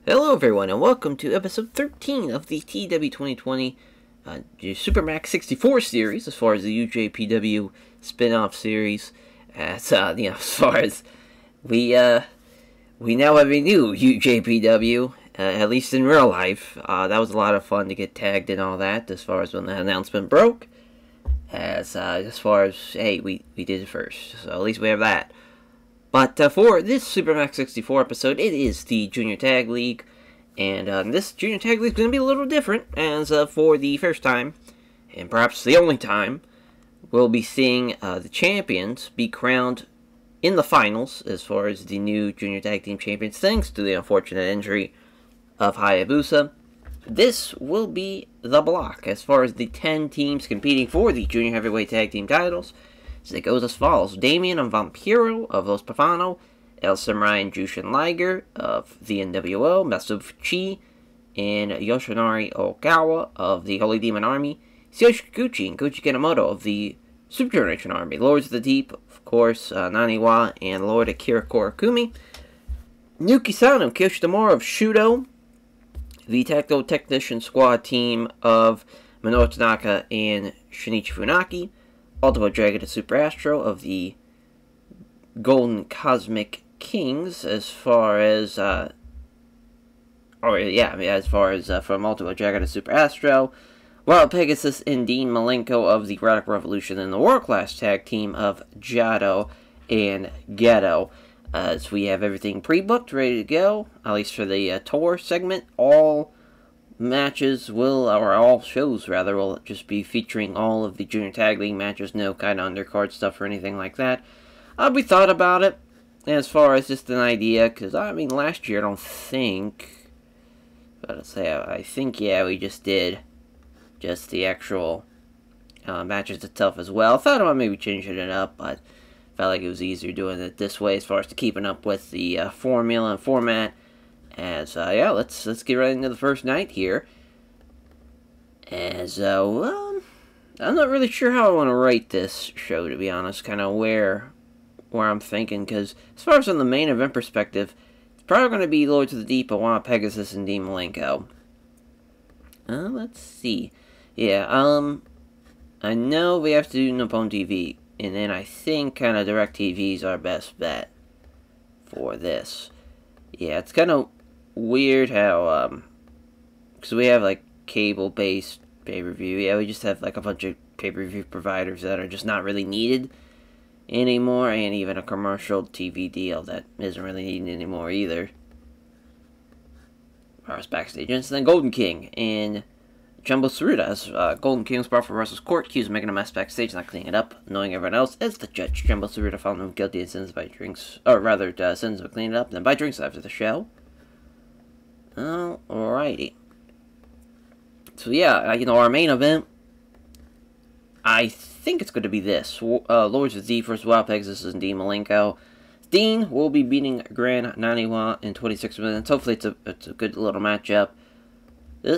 Hello everyone and welcome to episode 13 of the TEW 2020 Supermax 64 series, as far as the UJPW Spinoff series. As far as we now have a new UJPW, at least in real life. That was a lot of fun to get tagged and all that, as far as when the announcement broke. As far as, hey, we did it first, so at least we have that. But for this Supermax 64 episode, it is the Junior Tag League. And this Junior Tag League is going to be a little different, as for the first time, and perhaps the only time, we'll be seeing the champions be crowned in the finals, as far as the new Junior Tag Team Champions, thanks to the unfortunate injury of Hayabusa. This will be the block, as far as the 10 teams competing for the Junior Heavyweight Tag Team titles. So it goes as follows: Damien and Vampiro of Los Pafano, El Samurai and Jushin Liger of the NWO, Masufuchi and Yoshinari Okawa of the Holy Demon Army, Tsuyoshi Kikuchi and Koji Kanemoto of the Super Generation Army, Lords of the Deep, of course, Naniwa and Lord Akira Korakumi, Yuki Sano and Kiyoshi Tamura of Shudo, the Tactical Technician Squad team of Minoru Tanaka and Shinichi Funaki, Ultimo Dragon and Super Astro of the Golden Cosmic Kings, as far as, from Ultimo Dragon and Super Astro, Wild Pegasus and Dean Malenko of the Radical Revolution, and the World Class Tag Team of Jado and Geto. As we have everything pre-booked, ready to go, at least for the tour segment. All matches all shows rather, will just be featuring all of the Junior Tag League matches, no kind of undercard stuff or anything like that. We thought about it, as far as just an idea, because, last year, I think, yeah, we just did just the actual matches itself as well. I thought about maybe changing it up, but felt like it was easier doing it this way, as far as to keeping up with the formula and format. As, let's get right into the first night here. As, I'm not really sure how I want to rate this show, to be honest, kind of where I'm thinking, because as far as on the main event perspective, it's probably going to be Lords of the Deep, Wild Pegasus, and Dean Malenko. Let's see. Yeah, I know we have to do Nippon TV, and then I think kind of DirecTV is our best bet for this. Yeah, it's kind of weird how, because we have, like, cable-based pay-per-view. Yeah, we just have, like, a bunch of pay-per-view providers that are just not really needed anymore, and even a commercial TV deal that isn't really needed anymore either. As far as backstage, and then Golden King and Jumbo Tsuruta, as Golden King was brought from Russell's court, accused of making a mess backstage, not cleaning it up, knowing everyone else as the judge. Jumbo Tsuruta found him guilty of sins by drinks, or rather, sins of cleaning it up, and then by drinks after the show. Alrighty. So yeah, our main event, I think it's going to be this. Lords of the Deep versus Wild Pegasus and Dean Malenko. Dean will be beating Gran Naniwa in 26 minutes. Hopefully it's a good little matchup.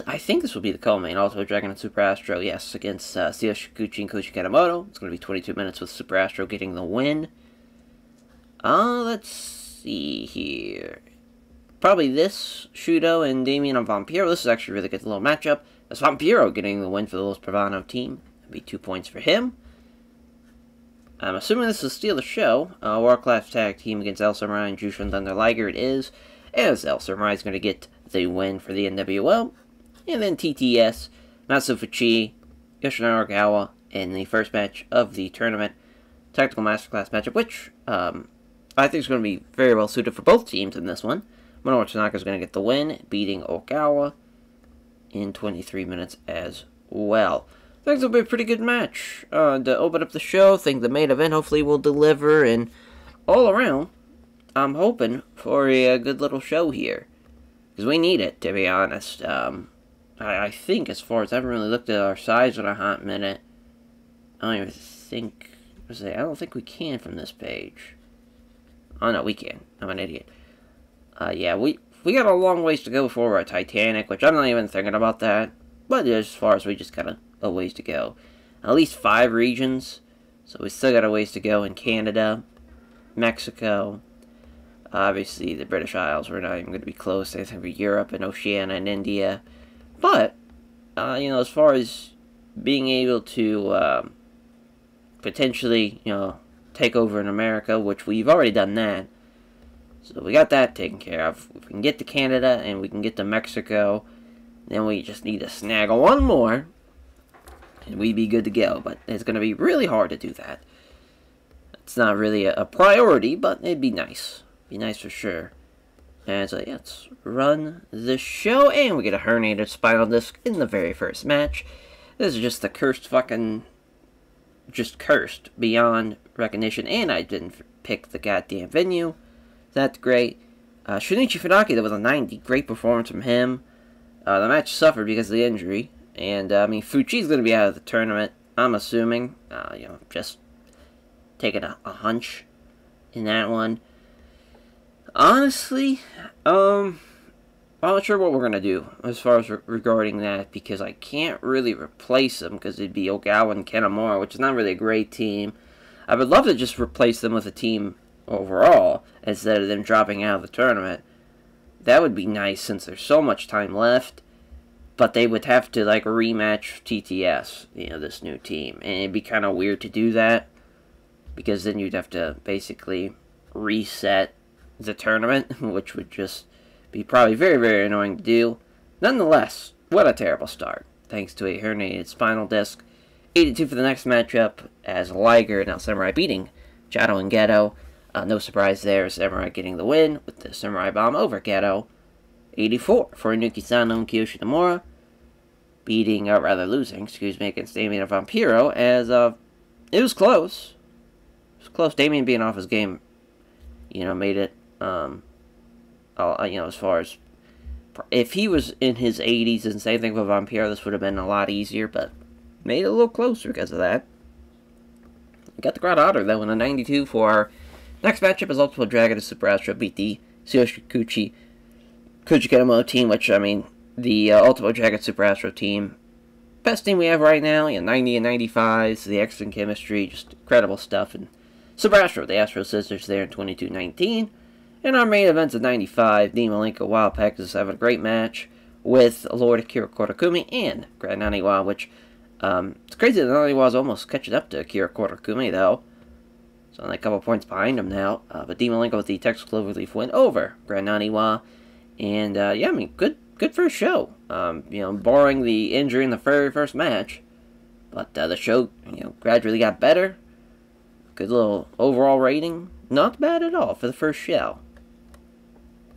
I think this will be the co-main. Ultimo Dragon and Super Astro, yes, against Tsuyoshi Kikuchi and Koji Kanemoto. It's going to be 22 minutes with Super Astro getting the win. Let's see here. Probably this, Shudo and Damien and Vampiro. This is actually a really good little matchup. That's Vampiro getting the win for the Los Pavano team. That'd be 2 points for him. I'm assuming this will steal the show. World Class Tag Team against El Samurai and Jushin Thunder Liger it is, as El Samurai is going to get the win for the NWO. And then TTS, Masufuchi, Yoshinari Okawa in the first match of the tournament. Tactical Masterclass matchup, which I think is going to be very well suited for both teams in this one. Minoru Tanaka is going to get the win, beating Okawa in 23 minutes as well. I think it'll be a pretty good match to open up the show. I think the main event hopefully will deliver, and all around, I'm hoping for a good little show here, because we need it, to be honest. I think, as far as I haven't really looked at our size in a hot minute, I don't think we can from this page. Oh no, we can. I'm an idiot. Yeah, we got a long ways to go before we're at Titanic, which I'm not even thinking about that. But as far as we just got a ways to go. At least 5 regions, so we still got a ways to go in Canada, Mexico, Obviously, the British Isles were not even going to be close. They think Europe and Oceania and India. But, as far as being able to potentially, take over in America, which we've already done that. So we got that taken care of. If we can get to Canada and we can get to Mexico, then we just need to snag one more, and we'd be good to go. But it's going to be really hard to do that. It's not really a priority, but it'd be nice. Be nice for sure. And so, yeah, let's run the show. And we get a herniated spinal disc in the very first match. This is just the cursed fucking... just cursed beyond recognition. And I didn't pick the goddamn venue. That's great. Shinichi Funaki, that was a 90. Great performance from him. The match suffered because of the injury. And, Fuchi's going to be out of the tournament, I'm assuming. Just taking a hunch in that one. Honestly, I'm not sure what we're going to do as far as regarding that, because I can't really replace them, because it'd be Ogawa and Kanemaru, which is not really a great team. I would love to just replace them with a team overall, instead of them dropping out of the tournament. That would be nice, since there's so much time left, but they would have to, rematch TTS, this new team, and it'd be kind of weird to do that, because then you'd have to basically reset the tournament, which would just be probably very, very annoying to do. Nonetheless, what a terrible start, thanks to a herniated spinal disc. 82 for the next matchup, as Liger and El Samurai beating Jado and Geto. No surprise there, Samurai getting the win with the Samurai Bomb over Geto. 84 for Inuki Sano and Kiyoshi Nomura, losing, against Damien and Vampiro, as it was close. It was close. Damien being off his game, made it, as far as, if he was in his 80s and same thing with Vampiro, this would have been a lot easier, but made it a little closer because of that. Got the crowd hotter, though, in a 92 for our next matchup as Ultimate Dragon and Super Astro beat the Tsuyoshi Kuchikenomo team, which, the Ultimate Dragon Super Astro team, best team we have right now, 90 and 95, so the excellent chemistry, just incredible stuff, and Super Astro, the Astro Sisters there in 22-19. In our main events of 95, Dean Malenko Wild Pegasus having a great match with Lord Akira Korakumi and Grand Naniwa, which, it's crazy that Naniwa's almost catching up to Akira Korakumi, though. So only a couple points behind him now. But Dean Malenko with the Texas Cloverleaf win over Grand Naniwa. And, good first show. Barring the injury in the very first match. But the show, gradually got better. Good little overall rating. Not bad at all for the first show.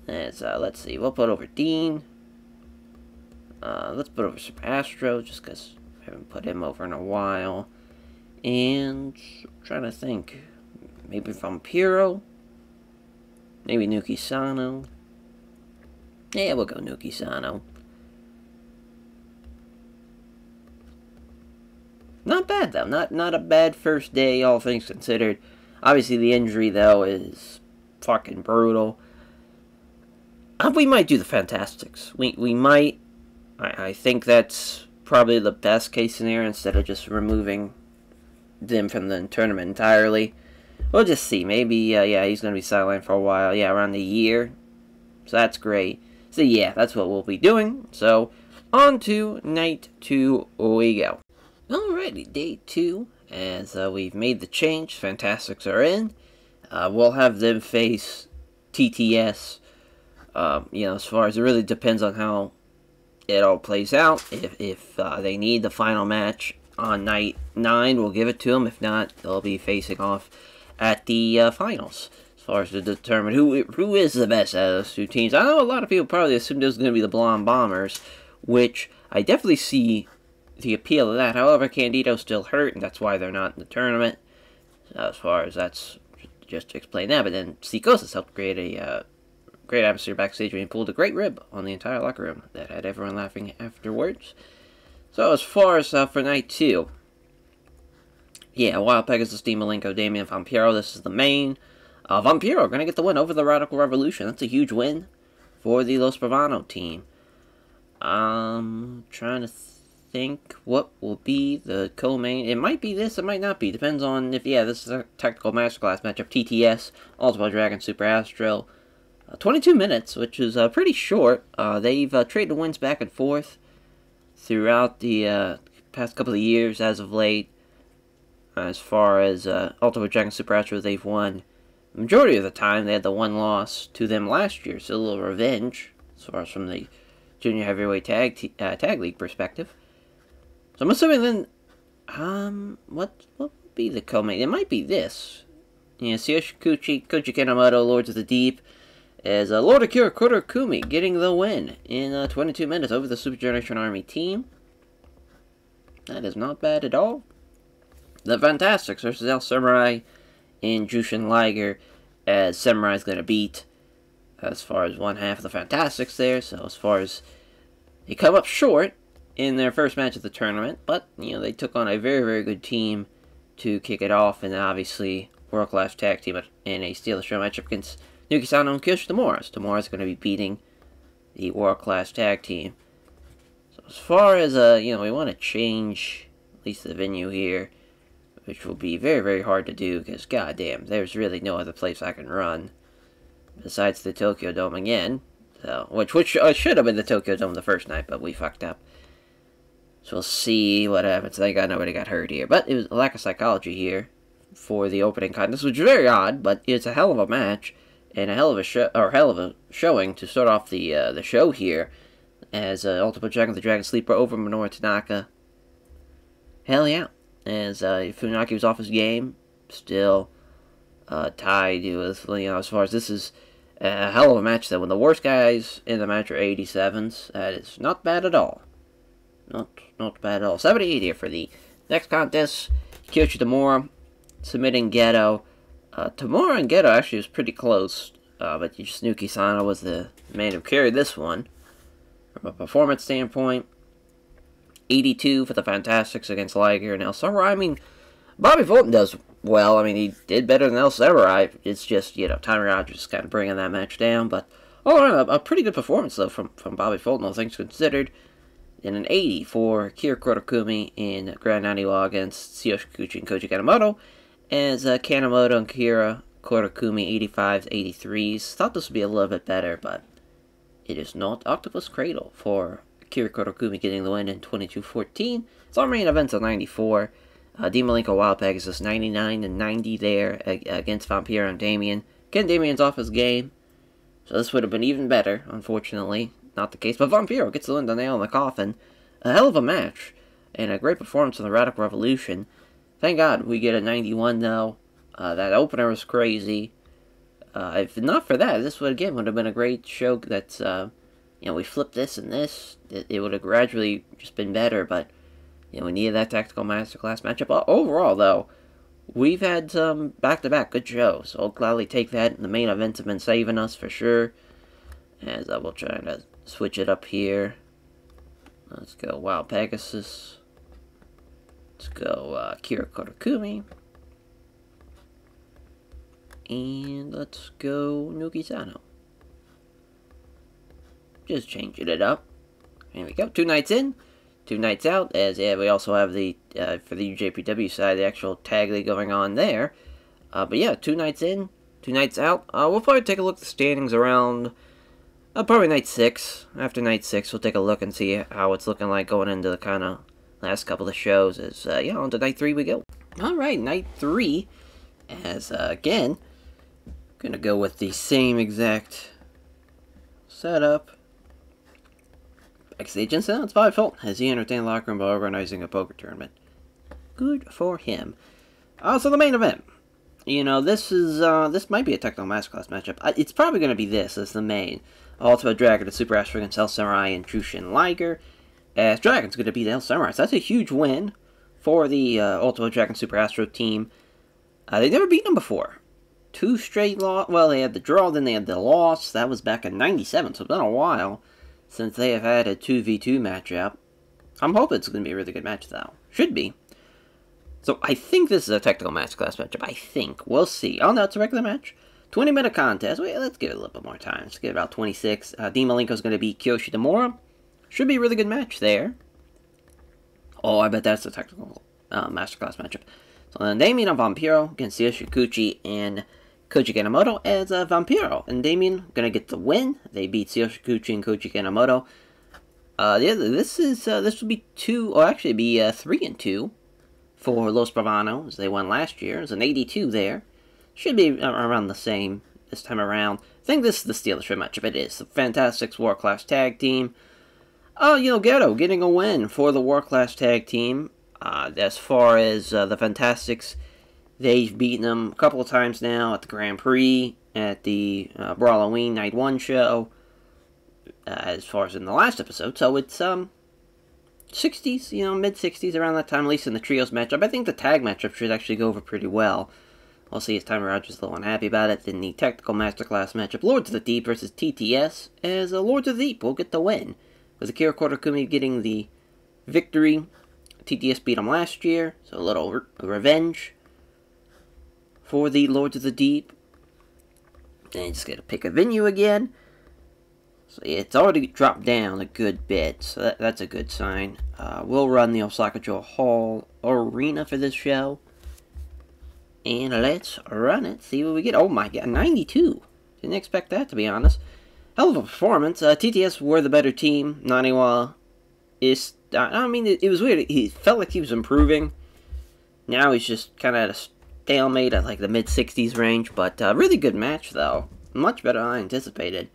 And let's see. We'll put over Dean. Let's put over Super Astro, just because I haven't put him over in a while. And I'm trying to think. Maybe Vampiro. Maybe Nuki Sano. Yeah, we'll go Nuki Sano. Not bad, though. Not a bad first day, all things considered. Obviously, the injury, though, is fucking brutal. We might do the Fantastics. We might. I think that's probably the best case scenario, instead of just removing them from the tournament entirely. We'll just see. Maybe, he's going to be sidelined for a while. Yeah, around a year. So that's great. So, yeah, that's what we'll be doing. So, on to night 2 we go. Alrighty, day 2, as we've made the change, Fantastics are in. We'll have them face TTS, as far as it really depends on how it all plays out. If they need the final match on night 9, we'll give it to them. If not, they'll be facing off at the finals, as far as to determine who is the best out of those two teams. I know a lot of people probably assumed it was going to be the Blonde Bombers, which I definitely see the appeal of that. However, Candido's still hurt, and that's why they're not in the tournament. As far as that's just to explain that. But then Psychosis helped create a great atmosphere backstage when he pulled a great rib on the entire locker room that had everyone laughing afterwards. So as far as for night 2, yeah, Wild Pegasus, Dean Malenko, Damien Vampiro. This is the main. Vampiro going to get the win over the Radical Revolution. That's a huge win for the Los Bravano team. Trying to think what will be the co-main. It might be this, it might not be. Depends on if, this is a Technical Masterclass matchup. TTS, Ultimate Dragon, Super Astro. 22 minutes, which is pretty short. They've traded wins back and forth throughout the past couple of years as of late. As far as Ultimate Dragon Super Astro, they've won the majority of the time. They had the one loss to them last year, so a little revenge as far as from the Junior Heavyweight Tag League perspective. So I'm assuming then, what would be the co-main? It might be this. Yeah, Tsuyoshi Koji Kanemoto, Lords of the Deep, as Lord Akira Korakumi getting the win in 22 minutes over the Super Generation Army team. That is not bad at all. The Fantastics versus El Samurai in Jushin Liger, as Samurai's going to beat as far as one half of the Fantastics there. So as far as they come up short in their first match of the tournament, but you know they took on a very, very good team to kick it off, and obviously world-class tag team in a Steel Show matchup against Nuki Sano and Kiyoshi Tamura. So Tamura's going to be beating the world-class tag team. So as far as you know, we want to change at least the venue here, which will be very, very hard to do, because, goddamn, there's really no other place I can run besides the Tokyo Dome again. So, which should have been the Tokyo Dome the first night, but we fucked up. So we'll see what happens. Thank God nobody got hurt here. But it was a lack of psychology here for the opening contest, which is very odd, but it's a hell of a match, and a hell of a showing to start off the show here, as Ultimate Dragon the Dragon Sleeper over Minoru Tanaka. Hell yeah. As Funaki was off his game, still tied with, you know, as far as this is a hell of a match, though. When the worst guys in the match are 87s, that is not bad at all. Not bad at all. 78 here for the next contest. Kiyoshi Tamura submitting Geto. Tamura and Geto actually was pretty close, but Nuki Sano was the man who carried this one from a performance standpoint. 82 for the Fantastics against Liger and El Samurai. I mean, Bobby Fulton does well. I mean, he did better than El Samurai. It's just, you know, Tommy Rogers kind of bringing that match down. But all around, a pretty good performance, though, from Bobby Fulton, all things considered. And an 80 for Kira Korakumi in Grand Naniwa against Tsuyoshi Kikuchi and Koji Kanemoto. As Kanemoto and Kira Korakumi 85s, 83s. Thought this would be a little bit better, but it is not. Octopus Cradle for Kira Korakumi getting the win in 22-14. It's our main event's a 94. Dean Malenko Wild Pegasus 99 and 90 there against Vampiro and Damien. Again, Damien's off his game, so this would have been even better. Unfortunately, not the case. But Vampiro gets the win, the nail in the coffin. A hell of a match, and a great performance from the Radical Revolution. Thank God we get a 91 though. That opener was crazy. If not for that, this would have been a great show. That's you know, we flipped this and this. It would have gradually just been better, but you know, we needed that Tactical Masterclass matchup. Overall, though, we've had some back-to-back good shows. So I'll gladly take that. The main events have been saving us for sure. As I will try to switch it up here. Let's go Wild Pegasus. Let's go Kira Korakumi. And let's go Nuki Sano. Just changing it up. Here we go. 2 nights in, 2 nights out. As yeah, we also have the for the UJPW side, the actual tag league going on there. But yeah, 2 nights in, 2 nights out. We'll probably take a look at the standings around probably night 6. After night 6, we'll take a look and see how it's looking like going into the kind of last couple of shows. As yeah, on to night 3 we go. All right, night 3. As again, gonna go with the same exact setup. Backstage incident, it's Bobby Fulton as he entertained the locker room by organizing a poker tournament. Good for him. So the main event. You know, this might be a Technical Masterclass matchup. It's probably going to be this as the main. Ultimate Dragon and Super Astro against El Samurai and Jushin Liger. As Dragon's going to beat El Samurai. So that's a huge win for the Ultimate Dragon Super Astro team. They've never beaten them before. 2 straight loss. Well, they had the draw, then they had the loss. That was back in '97, so it's been a while since they have had a 2v2 matchup. I'm hoping it's going to be a really good match, though. Should be. So I think this is a Technical Masterclass matchup. I think. We'll see. Oh, no, it's a regular match. 20-minute contest. Wait, let's give it a little bit more time. Let's give it about 26. Dean Malenko's going to beat Kiyoshi Tamura. Should be a really good match there. Oh, I bet that's a Technical Masterclass matchup. So then Damien and Vampiro against Tsuyoshi Kikuchi and Koji Kanemoto as Vampiro. And Damien gonna get the win. They beat Tsuyoshi and Koji Kanemoto. Yeah, this will be 2, or actually be 3-2 for Los Bravanos. They won last year. It's an 82 there. Should be around the same this time around. I think this is the steal of the matchup. It is. The Fantastics World Class Tag Team. Ghetto getting a win for the World Class Tag Team. As far as the Fantastics, they've beaten them a couple of times now at the Grand Prix, at the Brawloween Night 1 show, as far as in the last episode. So it's 60s, mid-60s around that time, at least in the trios matchup. I think the tag matchup should actually go over pretty well. We'll see as Tommy Rogers is a little unhappy about it. Then the Technical Masterclass matchup, Lords of the Deep versus TTS, as Lords of the Deep will get the win, with Akira Kotakumi getting the victory. TTS beat him last year, so a little revenge for the Lords of the Deep. And just gotta pick a venue again. So yeah, it's already dropped down a good bit, so that's a good sign. We'll run the Osaka Joe Hall Arena for this show. And let's run it, see what we get. Oh my god, 92. Didn't expect that, to be honest. Hell of a performance. TTS were the better team. Naniwa is... it was weird. He felt like he was improving. Now he's just kind of at a stalemate at like the mid-60s range. But really good match, though. Much better than I anticipated.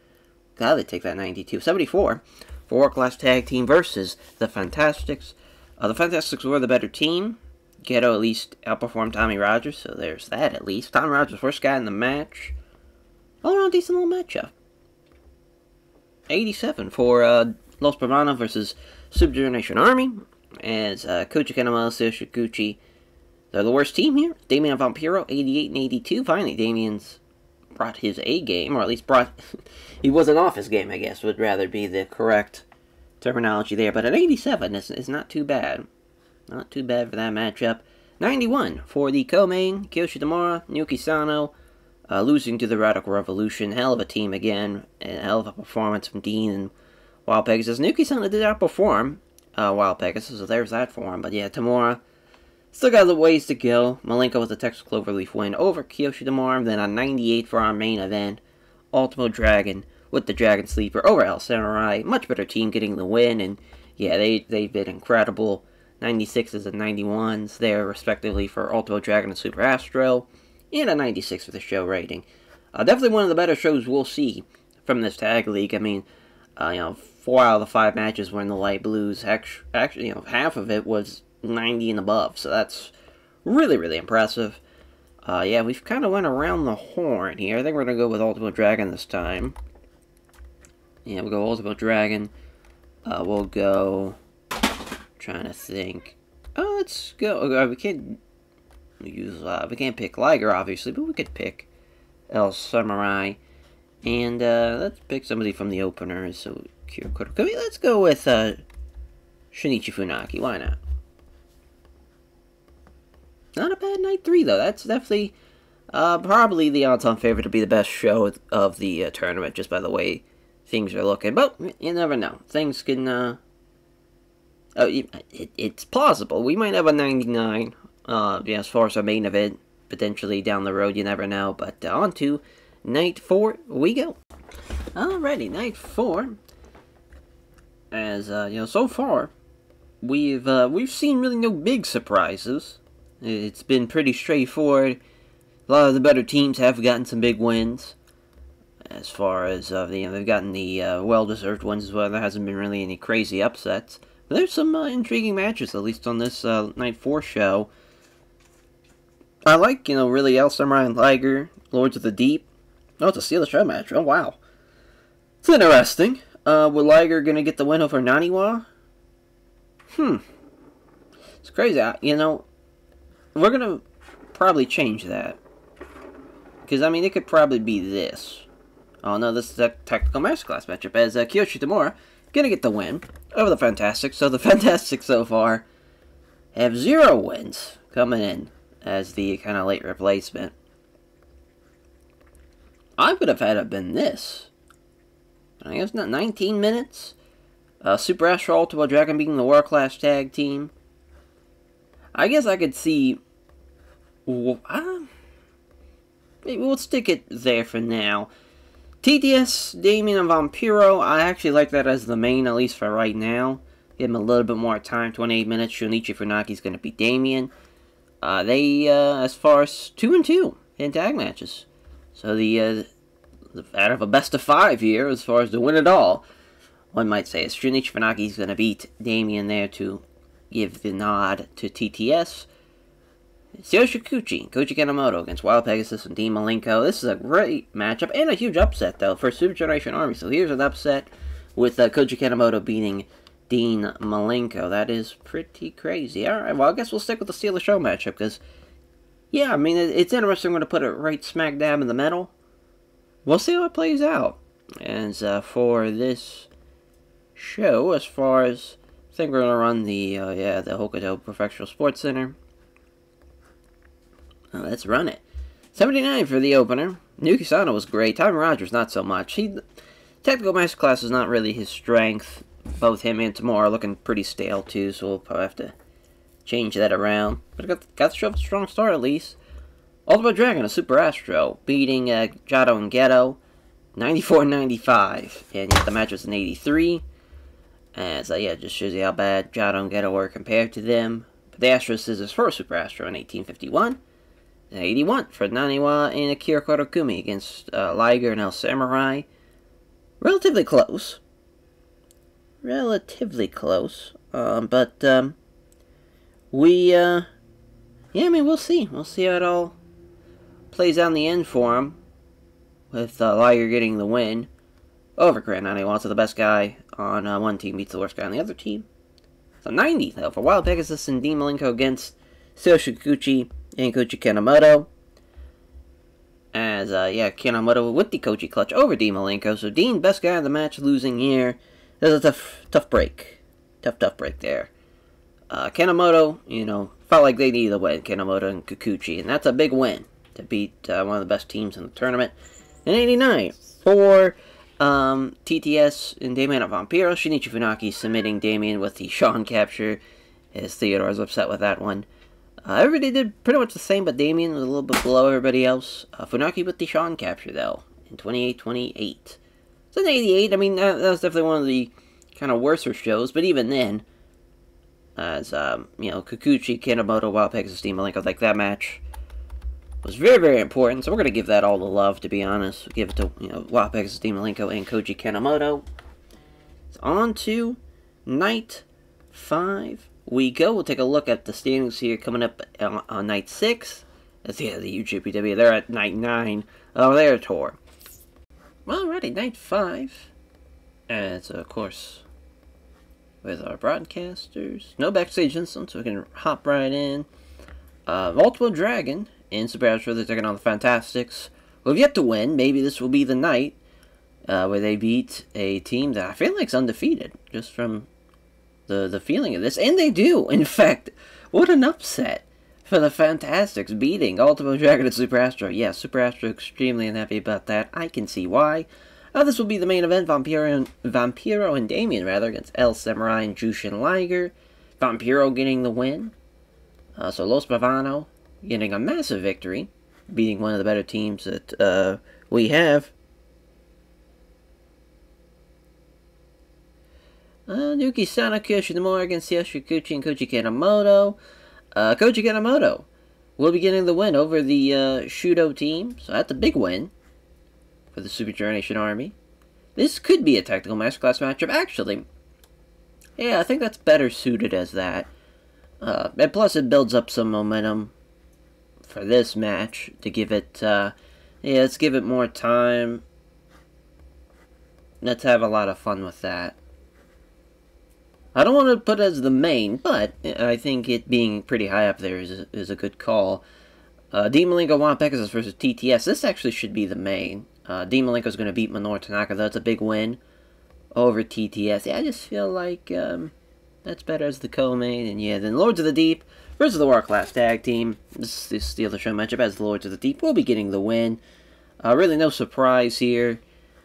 Glad they take that 92. 74 for World Class Tag Team versus the Fantastics. The Fantastics were the better team. Ghetto at least outperformed Tommy Rogers, so there's that at least. Tommy Rogers, first guy in the match. All around decent little matchup. 87 for Los Bravanos versus Super Junior Nation Army. As Koji Kanemoto, Tsuyoshi, they're the worst team here. Damien and Vampiro, 88 and 82. Finally, Damien's brought his A game, or at least brought... he wasn't off his game, I guess, would rather be the correct terminology there. But at 87, it's not too bad. Not too bad for that matchup. 91 for the co-main, Kiyoshi Tamura, Naoki Sano, losing to the Radical Revolution. Hell of a team again, and hell of a performance from Dean and Wild Pegasus. Naoki Sano did outperform Wild Pegasus, so there's that for him. But yeah, Tamura still got a little ways to go. Malenko with the Texas Cloverleaf win over Kiyoshi Tamura. Then on 98 for our main event, Ultimo Dragon with the Dragon Sleeper over El Samurai. Much better team getting the win, and yeah, they've been incredible. 96s and 91s there, respectively, for Ultimo Dragon and Super Astro, and a 96 for the show rating. Definitely one of the better shows we'll see from this tag league. I mean, 4 out of the 5 matches were in the light blues. Actually, half of it was 90 and above, so that's really, really impressive. Yeah, we've kind of went around the horn here. I think we're going to go with Ultimo Dragon this time. Yeah, we'll go Ultimo Dragon. We'll go... trying to think. Oh, let's go. We can't use. We can't pick Liger, obviously, but we could pick El Samurai, and let's pick somebody from the openers. So let's go with Shinichi Funaki. Why not? Not a bad night 3 though. That's definitely probably the odds-on favorite to be the best show of the tournament, just by the way things are looking. But you never know. Things can. It's plausible. We might have a 99, as far as our main event, potentially down the road, you never know. But on to night 4 we go. Alrighty, night 4. As, so far, we've seen really no big surprises. It's been pretty straightforward. A lot of the better teams have gotten some big wins. As far as, they've gotten the well-deserved wins as well. There hasn't been really any crazy upsets. There's some intriguing matches, at least on this Night 4 show. I like, really El Samurai and Liger, Lords of the Deep. Oh, it's a Steel of Show match. Oh, wow. It's interesting. With Liger going to get the win over Naniwa? It's crazy. We're going to probably change that. Because, it could probably be this. Oh, no, this is a Technical Masterclass matchup. As Kiyoshi Tamura gonna get the win over the Fantastics. So the Fantastics so far have 0 wins coming in as the kind of late replacement. I would have had it been this. I guess not 19 minutes. Super Astro Ultimo Dragon being the World Class Tag Team. I guess I could see. Well, we'll stick it there for now. TTS, Damien, and Vampiro, I actually like that as the main, at least for right now. Give him a little bit more time, 28 minutes. Shunichi Funaki's going to be Damien. They, as far as 2-2 in tag matches. So out of a best of 5 here, as far as to win it all, one might say, is Shunichi Funaki's going to beat Damien there to give the nod to TTS. Tsuyoshi Koji Kanemoto against Wild Pegasus and Dean Malenko. This is a great matchup and a huge upset, though, for Super Generation Army. So here's an upset with Koji Kanemoto beating Dean Malenko. That is pretty crazy. Alright, well, I guess we'll stick with the Steal the Show matchup, because, yeah, I mean, it's interesting. I'm going to put it right smack dab in the middle. We'll see how it plays out. And for this show, as far as, I think we're going to run the Hokkaido Professional Sports Center. Let's run it. 79 for the opener. Yuki Sano was great. Tommy Rogers, not so much. Technical masterclass is not really his strength. Both him and Tamura are looking pretty stale, too, so we'll probably have to change that around. But got the show up a strong start, at least. Ultimate Dragon, a Super Astro, beating Jado and Geto, 94-95. And yet the match was in 83. As, it just shows you how bad Jado and Geto were compared to them. But the Astros is his first Super Astro in 1851. 81 for Naniwa and Akira Korokumi against Liger and El Samurai. Relatively close. But we'll see. We'll see how it all plays out in the end for him. With Liger getting the win over Grand Naniwa. So the best guy on one team beats the worst guy on the other team. So 90, though, for Wild Pegasus and Dean Malenko against Tsuyoshi Kikuchi and Koji Kanemoto. As, Kanemoto with the Koji clutch over Dean Malenko. So Dean, best guy in the match, losing here. This is a tough break. Tough break there. Kanemoto, felt like they needed a win, Kanemoto and Kikuchi. And that's a big win to beat one of the best teams in the tournament. In 89, for TTS and Damien at Vampiro. Shinichi Funaki submitting Damien with the Sean capture. As Theodore's upset with that one. Everybody did pretty much the same, but Damien was a little bit below everybody else. Funaki with the Sean capture, though, in 28-28. So in 88, I mean, that was definitely one of the kind of worser shows, but even then, as, Kikuchi, Kanemoto, Wild Pegasus, Dean Malenko, like that match was very, very important, so we're going to give that all the love, to be honest. We'll give it to, Wild Pegasus, Dean Malenko, and Koji Kanemoto. So on to Night 5. We go. We'll take a look at the standings here coming up on Night 6. That's the UJPW. They're at Night 9 of their tour. Alrighty, Night 5. As, of course, with our broadcasters. No backstage incidents, so we can hop right in. Multiple Dragon in Super Astro. They're taking on the Fantastics, who have yet to win. Maybe this will be the night where they beat a team that I feel like is undefeated, just from the feeling of this. And they do, in fact. What an upset for the Fantastics, beating Ultimo Dragon and Super Astro. Yeah, Super Astro extremely unhappy about that. I can see why. This will be the main event. Vampiro and Damien, against El Samurai and Jushin Liger. Vampiro getting the win. So Los Bavano getting a massive victory, beating one of the better teams that we have. Yuki Sano, Kiyoshi Nomura against Tsuyoshi Kikuchi and Koji Kanemoto. Koji Kanemoto will be getting the win over the Shudo team, so that's a big win for the Super Generation Army. This could be a technical masterclass matchup, actually. Yeah, I think that's better suited as that. And plus it builds up some momentum for this match to give it, let's give it more time. Let's have a lot of fun with that. I don't want to put it as the main, but I think it being pretty high up there is a good call. Dean Malenko, Wild Pegasus versus TTS. This actually should be the main. Dean Malenko's going to beat Minoru Tanaka. That's a big win over TTS. Yeah, I just feel like that's better as the co-main. And yeah, then Lords of the Deep versus the World Class Tag Team. This is the other show matchup as the Lords of the Deep will be getting the win. Really no surprise here.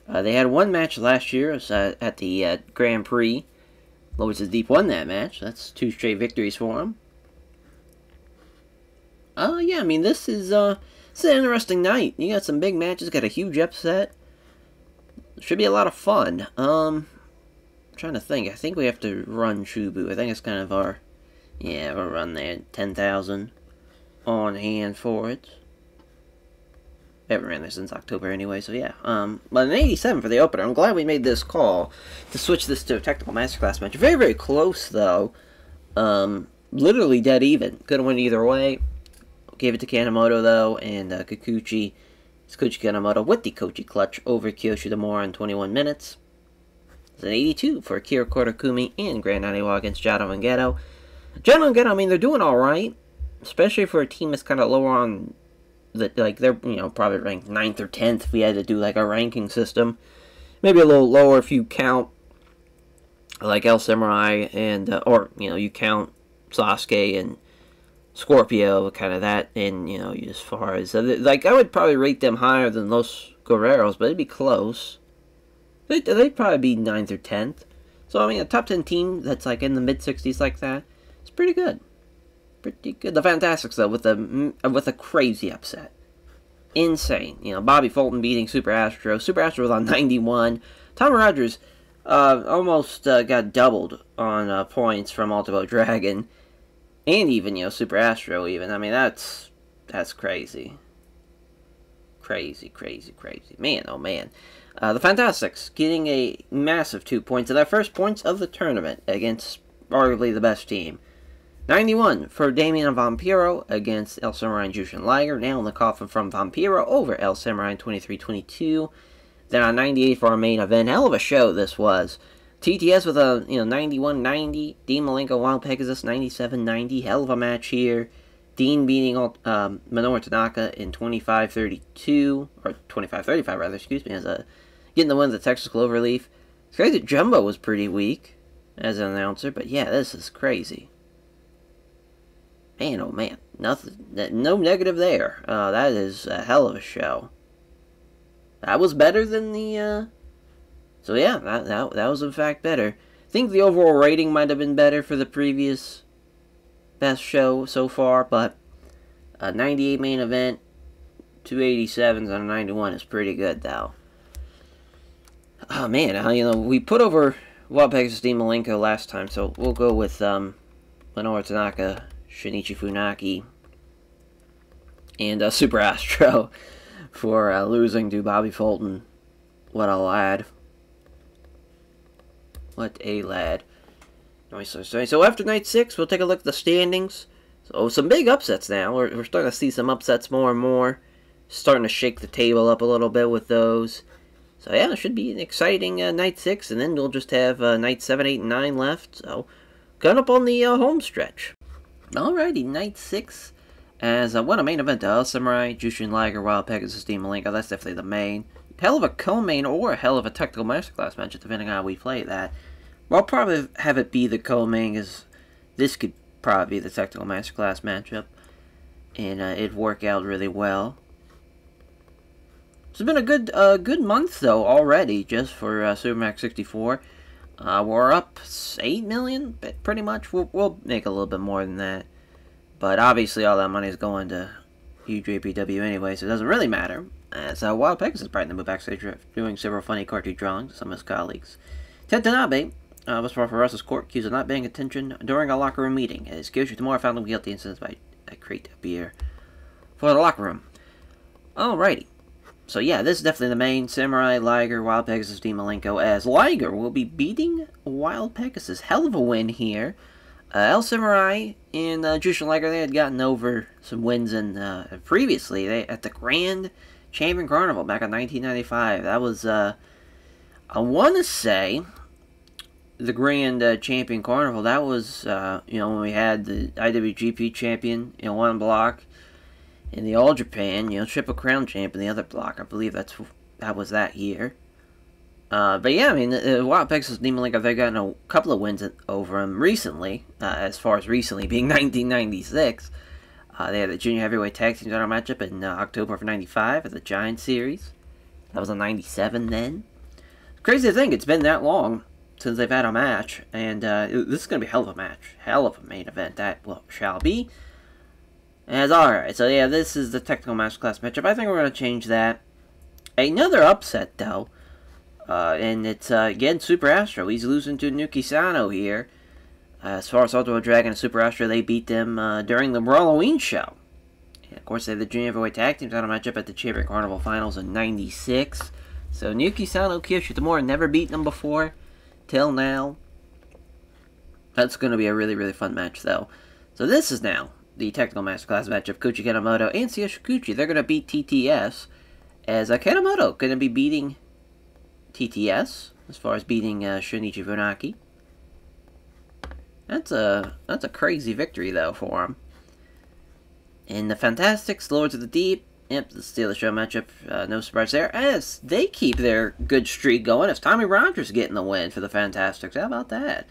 They had one match last year at the Grand Prix. Lords of the Deep won that match. That's 2 straight victories for them. Yeah, I mean, this is It's an interesting night. You got some big matches, got a huge upset. Should be a lot of fun. I'm trying to think. I think we have to run Chubu. I think it's kind of our... Yeah, we'll run there. 10,000 on hand for it. We haven't ran there since October anyway, so yeah. But an 87 for the opener. I'm glad we made this call to switch this to a technical masterclass match. Very, very close, though. Literally dead even. Could have went either way. Gave it to Kanemoto, though, and Kikuchi. It's Koji Kanemoto with the Koji clutch over Kyoshi Demora in 21 minutes. It's an 82 for Akira Kotakumi and Grand Naniwa against Jado and Geto. Jado and Geto, I mean, they're doing alright. Especially for a team that's kind of lower on... Like, they're, you know, probably ranked 9th or 10th if we had to do, like, a ranking system. Maybe a little lower if you count, like, El Samurai and, or, you know, you count Sasuke and Scorpio, kind of that, and, you know, as far as, like, I would probably rate them higher than Los Guerreros, but it'd be close. They'd probably be 9th or 10th. So, I mean, a top 10 team that's, like, in the mid-60s like that, it's pretty good. Pretty good. The Fantastics, though, with a crazy upset. Insane. You know, Bobby Fulton beating Super Astro. Super Astro was on 91. Tom Rogers almost got doubled on points from Ultimo Dragon. And even, you know, Super Astro even. I mean, that's crazy. Crazy, crazy, crazy. Man, oh man. The Fantastics getting a massive 2 points. And their first points of the tournament against arguably the best team. 91 for Damian Vampiro against El Samurai and Jushin Liger. Nail in the coffin from Vampiro over El Samurai in 23-22. Then on 98 for our main event. Hell of a show this was. TTS with a 91-90. Dean Malenko, Wild Pegasus 97-90. Hell of a match here. Dean beating Minoru Tanaka in 25-32. Or 25-35 rather, excuse me. As getting the win with the Texas Cloverleaf. It's crazy that Jumbo was pretty weak as an announcer. But yeah, this is crazy. Man, oh man, nothing, no negative there. That is a hell of a show. That was better than the, so yeah, that was in fact better. I think the overall rating might have been better for the previous best show so far, but a 98 main event, 287s on a 91 is pretty good, though. Oh man, you know, we put over Wild Pegasus Dean Malenko last time, so we'll go with Minoru Tanaka, Shinichi Funaki, and Super Astro for losing to Bobby Fulton. What a lad. What a lad. So after night 6, we'll take a look at the standings. So some big upsets now. We're starting to see some upsets more and more. Starting to shake the table up a little bit with those. So yeah, it should be an exciting night 6, and then we'll just have night 7, 8, and 9 left. So coming up on the home stretch. Alrighty, night 6, as what a main event, El Samurai, Jushin Liger, Wild Pegasus, Dean Malenko. That's definitely the main. Hell of a co-main or a hell of a technical masterclass match, depending on how we play that. Well, I'll probably have it be the co-main, as this could probably be the technical masterclass matchup, and it'd work out really well. It's been a good month, though, already, just for Supermax 64. We're up 8 million, pretty much. We'll make a little bit more than that. But obviously all that money is going to UJPW anyway, so it doesn't really matter. As Wild Pegasus is brightened the move backstage doing several funny cartoon drawings to some of his colleagues. Ted Tanabe was brought for Russell's court, accused of not paying attention during a locker room meeting. As Kyoshi Tamura found him guilty and sentenced by a crate of beer for the locker room. Alrighty. So yeah, this is definitely the main. Samurai, Liger, Wild Pegasus, Dean Malenko, as Liger will be beating Wild Pegasus. Hell of a win here. El Samurai and Jushin Liger, they had gotten over some wins in previously. At the Grand Champion Carnival back in 1995. That was, I want to say, the Grand Champion Carnival. That was, you know, when we had the IWGP Champion in one block. In the All Japan, you know, Triple Crown Champ in the other block. I believe that was that year. But yeah, I mean, Wild Pegasus Dean Malenko, they've gotten a couple of wins over him recently. As far as recently being 1996. They had the Junior Heavyweight Tag Team Title matchup in October of 95 at the Giant Series. That was on 97 then. Crazy to think, it's been that long since they've had a match. And this is going to be a hell of a match. Hell of a main event that shall be. Alright, so yeah, this is the technical masterclass matchup. I think we're going to change that. Another upset, though. And it's, again, Super Astro. He's losing to Nuki Sano here. As far as Ultimo Dragon and Super Astro, they beat them during the Halloween show. And of course, they had the Junior Heavyweight Tag Team title matchup at the Champion Carnival Finals in '96. So Nuki Sano, Kiyoshi Tamura never beaten them before, till now. That's going to be a really, really fun match, though. So this is now the technical masterclass match of Koji Kanemoto and Tsuyoshi Kikuchi. They're going to beat TTS, as Kanemoto going to be beating TTS, as far as beating Shunichi Funaki. That's a crazy victory, though, for him. In the Fantastics, Lords of the Deep, yep, the Steal the Show matchup, no surprise there, as they keep their good streak going, as Tommy Rogers getting the win for the Fantastics. How about that?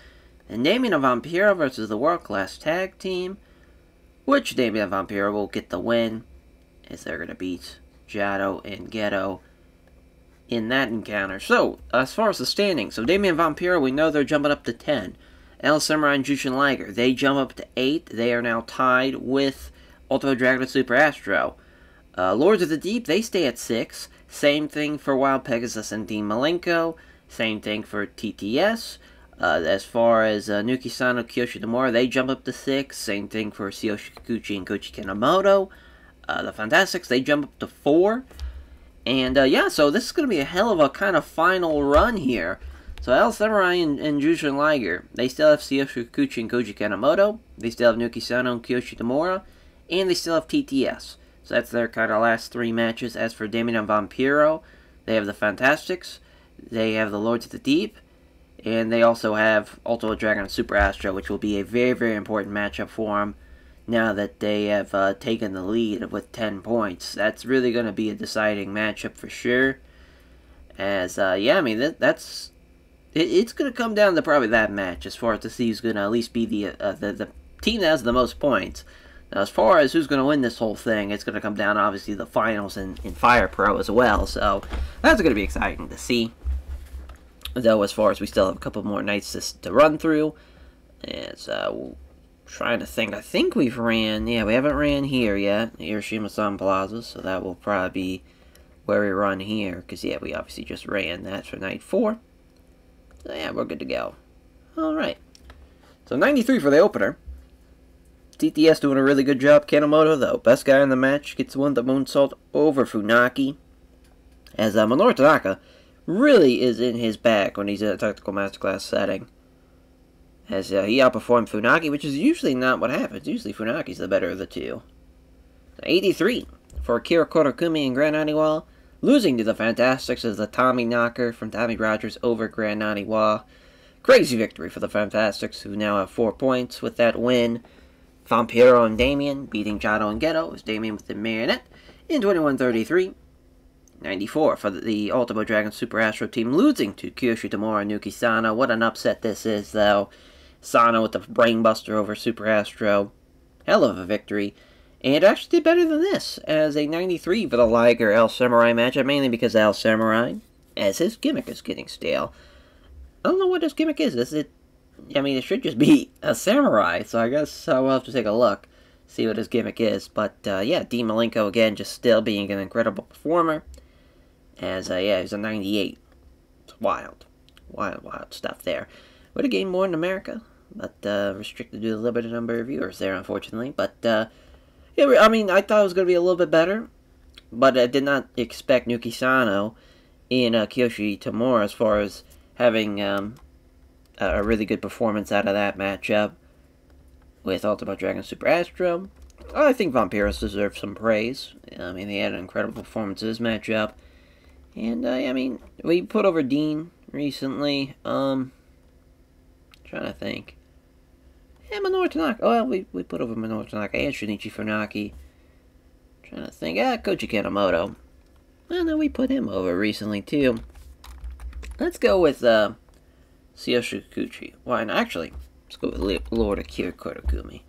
And Damien and Vampiro versus the World Class Tag Team, which Damien and Vampiro will get the win, as they're going to beat Jado and Geto in that encounter. So, as far as the standings, so Damien and Vampiro, we know they're jumping up to 10. El Samurai and Jushin Liger, they jump up to 8. They are now tied with Ultimo Dragon and Super Astro. Lords of the Deep, they stay at 6. Same thing for Wild Pegasus and Dean Malenko. Same thing for TTS. As far as Nuki Sano, Kiyoshi Tamura, they jump up to 6. Same thing for Tsuyoshi Kikuchi and Koji Kanemoto. The Fantastics, they jump up to 4. And, yeah, so this is going to be a hell of a kind of final run here. So El Samurai and Jushin Liger, they still have Tsuyoshi Kikuchi and Koji Kanemoto. They still have Nuki Sano and Kiyoshi Tamura. And they still have TTS. So that's their kind of last 3 matches. As for Damien and Vampiro, they have the Fantastics. They have the Lords of the Deep. And they also have Ultimo Dragon and Super Astro, which will be a very, very important matchup for them now that they have taken the lead with 10 points. That's really going to be a deciding matchup for sure. As, yeah, I mean, it's going to come down to probably that match as far as to see who's going to at least be the team that has the most points. Now, as far as who's going to win this whole thing, it's going to come down, obviously, the finals in Fire Pro as well. So, that's going to be exciting to see. Though, as far as we still have a couple more nights to run through. As, we're trying to think. I think we've ran, yeah, we haven't ran here yet, Hiroshima Sun Plaza. So, that will probably be where we run here. Because, yeah, we obviously just ran that for night 4. So, yeah, we're good to go. Alright. So, 93 for the opener. TTS doing a really good job. Kanemoto, though, best guy in the match, gets one the moonsault over Funaki. As Minoru Tanaka really is in his bag when he's in a technical masterclass setting. As he outperformed Funaki, which is usually not what happens. Usually Funaki's the better of the two. 83 for Akira Korakumi and Grand Naniwa. Losing to the Fantastics as the Tommy Knocker from Tommy Rogers over Grand Naniwa. Crazy victory for the Fantastics, who now have 4 points with that win. Vampiro and Damien beating Jado and Geto as Damien with the Marionette in 21-33. 94 for the Ultimo Dragon Super Astro team, losing to Kiyoshi Tamura and Nuki Sano. What an upset this is, though. Sano with the Brainbuster over Super Astro. Hell of a victory. And actually did better than this, as a 93 for the Liger El Samurai matchup, mainly because El Samurai, as his gimmick is getting stale. I don't know what his gimmick is. Is it? I mean, it should just be a samurai, so I guess we'll have to take a look, see what his gimmick is. But, yeah, Dean Malenko, again, just still being an incredible performer. As, yeah, he's a 98. It's wild. Wild stuff there. Would have gained more in America, but restricted to the limited number of viewers there, unfortunately. But, yeah, I mean, I thought it was going to be a little bit better, but I did not expect Nuki Sano and Kiyoshi Tamura as far as having a really good performance out of that matchup with Ultimo Dragon Super Astro. I think Vampiros deserve some praise. I mean, they had an incredible performance in this matchup. And, I mean, we put over Dean recently. Trying to think. Yeah, Minoru Tanaka. Oh, well, we put over Minoru Tanaka and Shunichi Funaki. Trying to think. Koji Kanemoto. Well, no, we put him over recently, too. Let's go with, Tsuyoshi Kikuchi. Why not? Actually, let's go with Lord Akira Korakumi.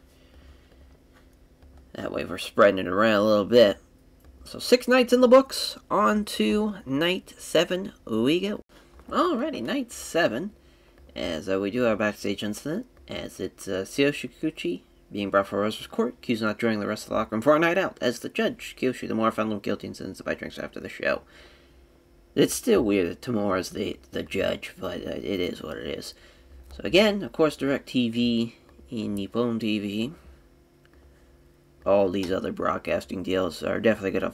That way we're spreading it around a little bit. So 6 nights in the books. On to night 7 we go. Alrighty, night 7. As we do our backstage incident. As it's Tsuyoshi Kikuchi being brought for Rosa's court, accused of not joining the rest of the locker room for a night out. As the judge, Kiyoshi Tamura found him guilty and sentenced to buy drinks after the show. It's still weird that Tamura's the judge, but it is what it is. So again, of course, DirecTV and Nippon TV. All these other broadcasting deals are definitely gonna...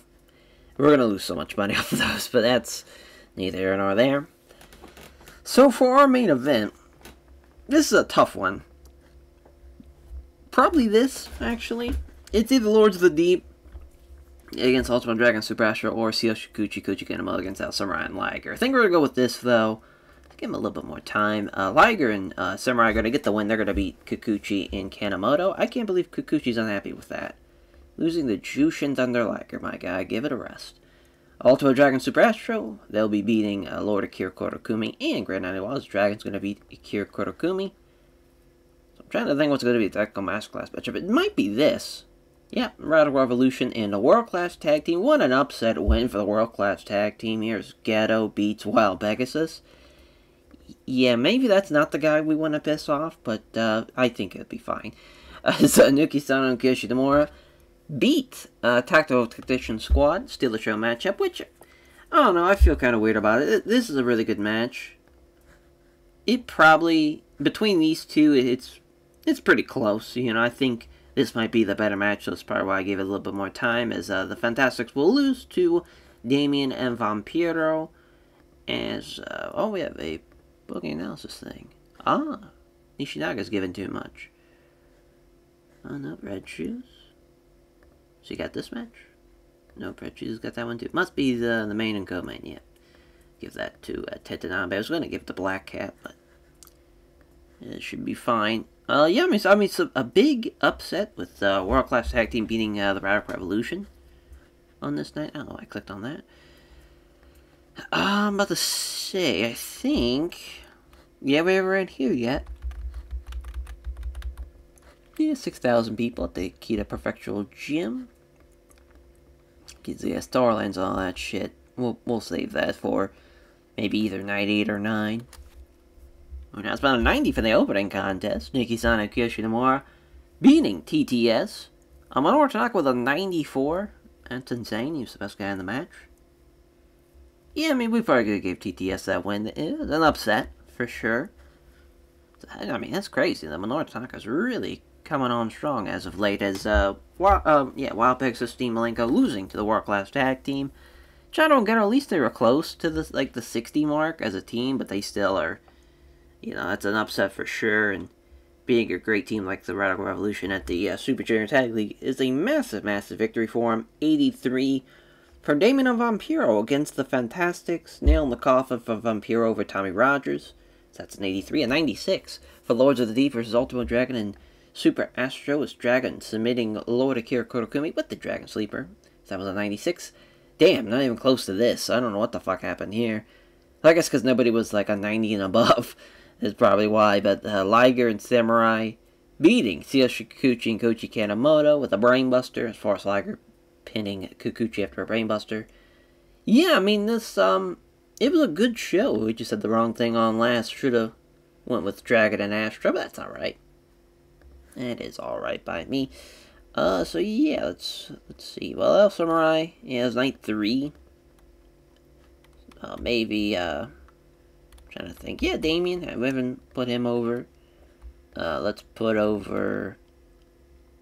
We're gonna lose so much money off of those, but that's neither here nor there. So for our main event, this is a tough one. Probably this, actually. It's either Lords of the Deep against Ultimate Dragon Super Astro or Seo Shikuchi Koji Kanemaru against Al Samurai and Liger. I think we're going to go with this, though. Let's give him a little bit more time. Liger and Samurai are going to get the win. They're going to beat Kikuchi and Kanemoto. I can't believe Kikuchi's unhappy with that. Losing the Jushin Thunder Liger, my guy. Give it a rest. Ultimate Dragon Super Astro, they'll be beating Lord Akira Korokumi. And Grand Naniwa's Dragon's going to beat Akira Korokumi. So I'm trying to think what's going to be the Technical Masterclass matchup. It might be this. Yeah, Radical Revolution and the World Class Tag Team. What an upset win for the World Class Tag Team. Here's Geto beats Wild Pegasus. Yeah, maybe that's not the guy we want to piss off, but I think it'll be fine. So Nuki Sano and Kiyoshi Tamura beat Tactical Tactician Squad. Steal the Show matchup, which, I don't know, I feel kind of weird about it. This is a really good match. It probably, between these two, it's pretty close. You know, I think this might be the better match, so that's probably why I gave it a little bit more time, as the Fantastics will lose to Damien and Vampiro, as, oh, we have a booking analysis thing. Ah, Nishinaga's given too much. Oh, no, Red Shoes. So you got this match? No, Red Shoes got that one too. Must be the main and co-main, yeah. Give that to Tetanabe. I was going to give it to Black Cat, but it should be fine. Yeah, I mean, so a big upset with World Class Tag Team beating the Radical Revolution on this night. Oh, I clicked on that. I'm about to say, I think... Yeah, we haven't here yet. Yeah, 6,000 people at the Kita Prefectural Gym. Kids, yeah, Starlands and all that shit. We'll save that for maybe either night 8 or 9. Well, now it's about a 90 for the opening contest. Nikki-san and Kiyoshi Tamura beating TTS. Minoru Tanaka with a 94. That's insane. He was the best guy in the match. Yeah, I mean, we probably could have gave TTS that win. It was an upset, for sure. I mean, that's crazy. The Minoru Tanaka's really coming on strong as of late. As, Wild Pegasus Team Malenko losing to the World Class Tag Team. Which I don't get, at least they were close to the 60 mark as a team, but they still are... You know, that's an upset for sure, and being a great team like the Radical Revolution at the Super Junior Tag League is a massive, massive victory for him. 83 for Damon and Vampiro against the Fantastics. Nail in the coffin for Vampiro over Tommy Rogers. So that's an 83. A 96 for Lords of the Deep versus Ultimate Dragon and Super Astro as Dragon submitting Lord Akira Korokumi with the Dragon Sleeper. So that was a 96. Damn, not even close to this. I don't know what the fuck happened here. I guess because nobody was like a 90 and above. Is probably why, but Liger and Samurai beating Seo Shikuchi and Koji Kanemoto with a Brainbuster, as far as Liger pinning Kikuchi after a Brainbuster. Yeah, I mean, this, it was a good show. We just said the wrong thing on last. Should've went with Dragon and Astro, but that's alright. It is alright by me. So yeah, let's see. Well, El Samurai, yeah, it's night 3. Maybe, trying to think. Yeah, Damien. We haven't put him over. Let's put over...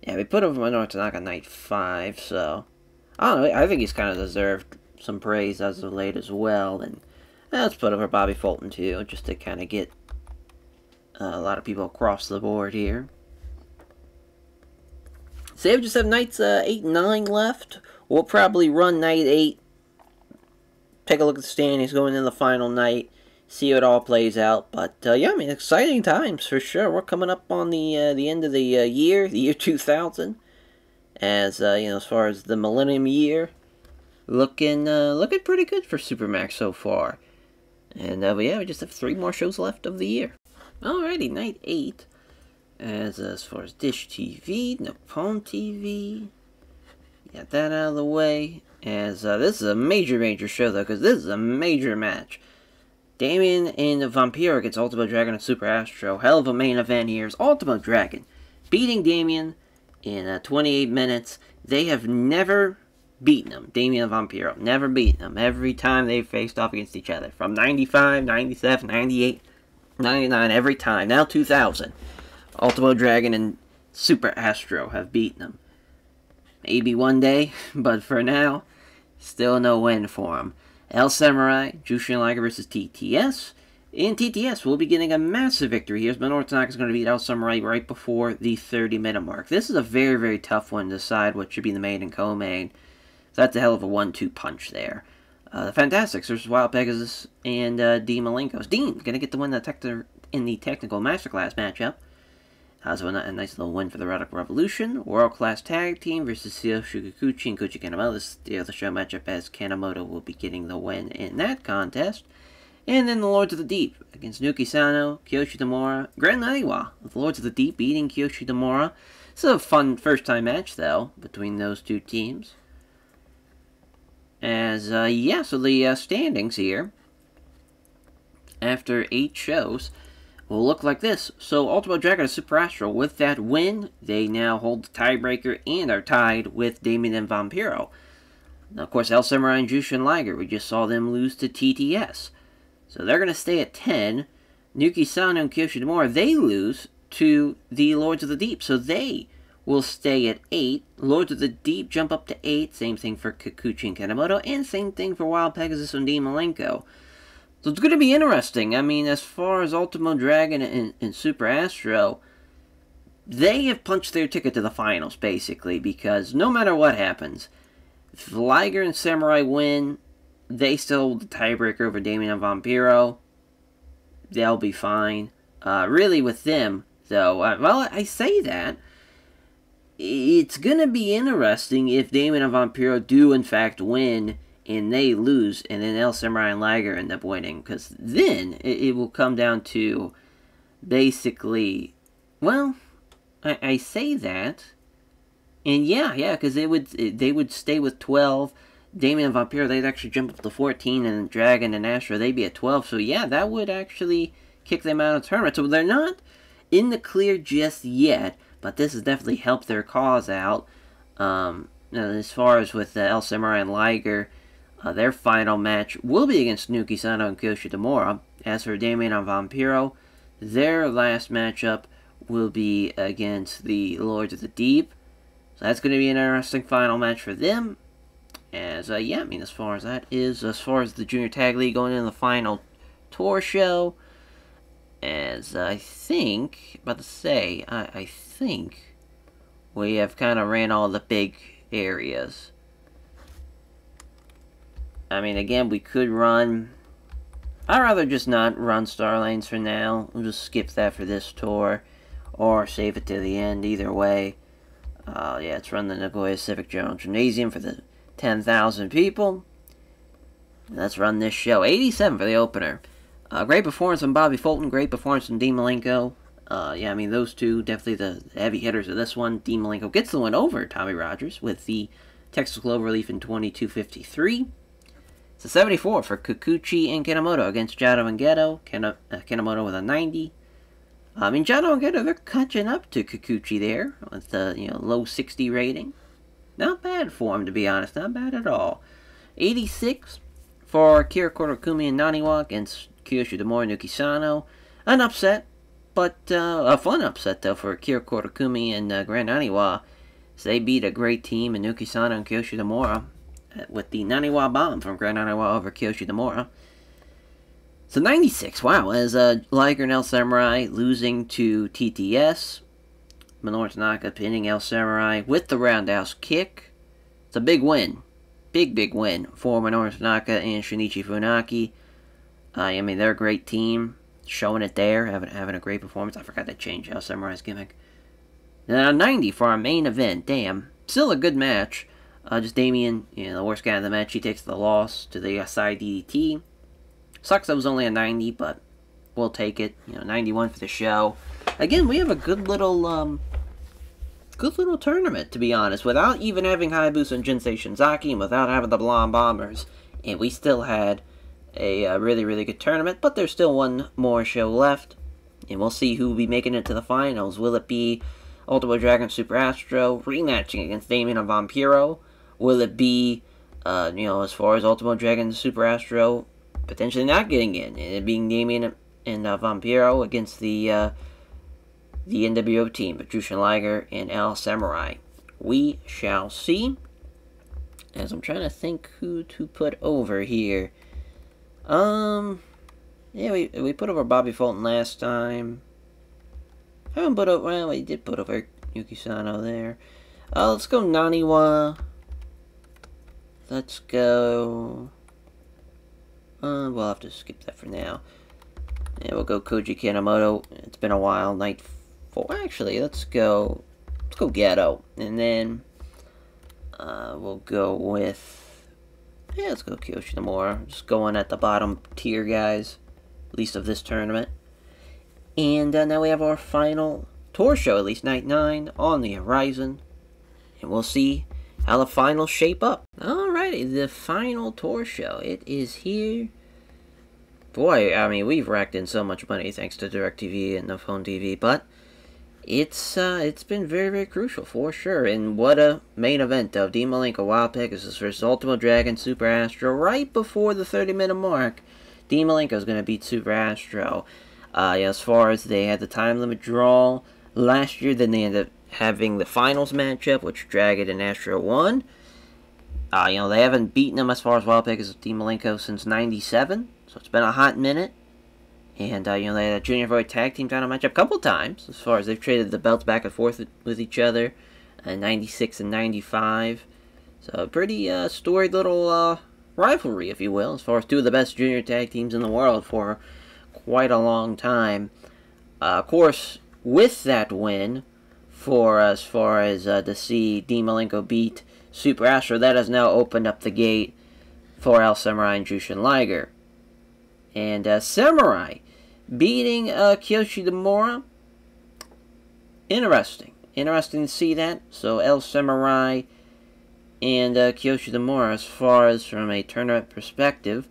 Yeah, we put over Minoru Tanaka night 5, so... I don't know, I think he's kind of deserved some praise as of late as well. And let's put over Bobby Fulton too, just to kind of get a lot of people across the board here. So we just have nights 8 and 9 left. We'll probably run night 8. Take a look at the standings going into the final night. See how it all plays out. But, yeah, I mean, exciting times for sure. We're coming up on the end of the year 2000. As, you know, as far as the Millennium Year. Looking pretty good for Supermax so far. And, but yeah, we just have 3 more shows left of the year. Alrighty, night 8. As far as Dish TV, Nippon TV. Got that out of the way. As, this is a major show, though, because this is a major match. Damien and Vampiro against Ultimate Dragon and Super Astro. Hell of a main event here is Ultimate Dragon beating Damien in 28 minutes. They have never beaten them. Damien and Vampiro, never beaten them. Every time they've faced off against each other. From 95, 97, 98, 99, every time. Now 2000. Ultimo Dragon and Super Astro have beaten them. Maybe one day, but for now, still no win for them. El Samurai, Jushin Liger versus TTS. In TTS, we'll be getting a massive victory here. Minoru Tanaka is going to beat El Samurai right before the 30-minute mark. This is a very, very tough one to decide what should be the main and co-main. So that's a hell of a 1-2 punch there. The Fantastics versus Wild Pegasus and Dean Malenko. Dean going to get the win in the Technical Masterclass matchup. So a nice little win for the Radical Revolution. World Class Tag Team versus Tsuyoshi Kikuchi and Koji Kanemoto. This is the other show matchup, as Kanemoto will be getting the win in that contest. And then the Lords of the Deep against Nuki Sano, Kiyoshi Tamura, Grand Naniwa. The Lords of the Deep beating Kiyoshi Tamura. It's a fun first-time match, though, between those two teams. As, yeah, so the standings here, after 8 shows, will look like this. So, Ultimo Dragon and Super Astro, with that win, they now hold the tiebreaker and are tied with Damien and Vampiro. Now, of course, El Samurai and Jushin Liger, we just saw them lose to TTS. So, they're going to stay at 10. Nuki Sano and Kiyoshi Tamura, they lose to the Lords of the Deep. So, they will stay at 8. Lords of the Deep jump up to 8. Same thing for Kikuchi and Kanemoto. And same thing for Wild Pegasus and Dean Malenko. So it's going to be interesting. I mean, as far as Ultimo Dragon and Super Astro, they have punched their ticket to the finals, basically, because no matter what happens, if Liger and Samurai win, they still hold the tiebreaker over Damien and Vampiro. They'll be fine. Really, with them, though, well, I say that. It's going to be interesting if Damien and Vampiro do, in fact, win, and they lose, and then El Samurai and Liger end up winning, because then it will come down to basically, well, I say that, and yeah, because they would stay with 12. Damien and Vampiro, they'd actually jump up to 14, and Dragon and Astro, they'd be at 12, so yeah, that would actually kick them out of the tournament. So they're not in the clear just yet, but this has definitely helped their cause out. As far as with El Samurai and Liger, their final match will be against Nuki Sano and Kiyoshi Tamura. As for Damien and Vampiro, their last matchup will be against the Lords of the Deep. So that's going to be an interesting final match for them. As, yeah, I mean, as far as that is, as far as the Junior Tag League going into the final tour show, as I think, about to say, I think we have kind of ran all the big areas. I mean, again, we could run... I'd rather just not run Star Lanes for now. We'll just skip that for this tour. Or save it to the end, either way. Yeah, let's run the Nagoya Civic General Gymnasium for the 10,000 people. Let's run this show. 87 for the opener. Great performance from Bobby Fulton. Great performance from Dean Malenko. Yeah, I mean, those two, definitely the heavy hitters of this one. Dean Malenko gets the win over Tommy Rogers with the Texas Cloverleaf in 22:53. It's a 74 for Kikuchi and Kanemoto against Jado and Geto. Kanemoto with a 90. I mean, Jado and Geto, they're catching up to Kikuchi there with the low 60 rating. Not bad for him, to be honest. Not bad at all. 86 for Kira Korakumi and Naniwa against Kiyoshi Tamura and Nuki Sano. An upset, but a fun upset, though, for Kira Korakumi and Grand Naniwa. So they beat a great team in Nuki Sano and Kiyoshi Tamura with the Naniwa bomb from Grand Naniwa over Kiyoshi Tamura. So 96, wow, as Liger and El Samurai losing to TTS. Minoru Tanaka pinning El Samurai with the roundhouse kick. It's a big win. Big win for Minoru Tanaka and Shinichi Funaki. I mean, they're a great team. Showing it there, having a great performance. I forgot to change El Samurai's gimmick. 90 for our main event. Damn. Still a good match. Just Damien, the worst guy in the match. He takes the loss to the side DDT. Sucks that was only a 90, but we'll take it. 91 for the show. Again, we have a good little tournament, to be honest. Without even having Hayabusa and Jinsei Shinzaki, and without having the Blonde Bombers. And we still had a really good tournament. But there's still one more show left. And we'll see who will be making it to the finals. Will it be Ultimo Dragon Super Astro rematching against Damien and Vampiro. Will it be, as far as Ultimo Dragon Super Astro potentially not getting in, and it being Damien and Vampiro against the NWO team, Jushin Liger and El Samurai? We shall see. As I'm trying to think who to put over here. Yeah, we put over Bobby Fulton last time. Haven't put over, well, we did put over Yuki Sano there. Let's go Naniwa. Let's go, we'll have to skip that for now. Yeah, we'll go Koji Kanemoto. It's been a while. Night 4. Actually, let's go Geto. And then, we'll go with, yeah, let's go Kiyoshi Nomura. Just going at the bottom tier guys, at least of this tournament. And now we have our final tour show, at least Night 9, on the horizon. And we'll see how the finals shape up. Alrighty, the final tour show. It is here. Boy, I mean, we've racked in so much money thanks to DirecTV and the phone TV, but it's been very, very crucial for sure. And what a main event of Dean Malenko Wild Pegasus versus Ultimo Dragon Super Astro. Right before the 30-minute mark, Dean Malenko is going to beat Super Astro. As far as they had the time limit draw last year, then they ended up having the finals matchup, which Dragon and Astro won. They haven't beaten them as far as Wild Pegasus Dean Malenko since '97, so it's been a hot minute. And, they had a Junior Heavyweight Tag Team title matchup a couple times, as far as they've traded the belts back and forth with each other, 96 and 95. So, a pretty storied little rivalry, if you will, as far as two of the best junior tag teams in the world for quite a long time. Of course, with that win, for as far as to see Dean Malenko beat Super Astro, that has now opened up the gate for El Samurai and Jushin Liger. And Samurai beating Kiyoshi Nomura. Interesting to see that. So El Samurai and Kiyoshi Nomura, as far as from a tournament perspective,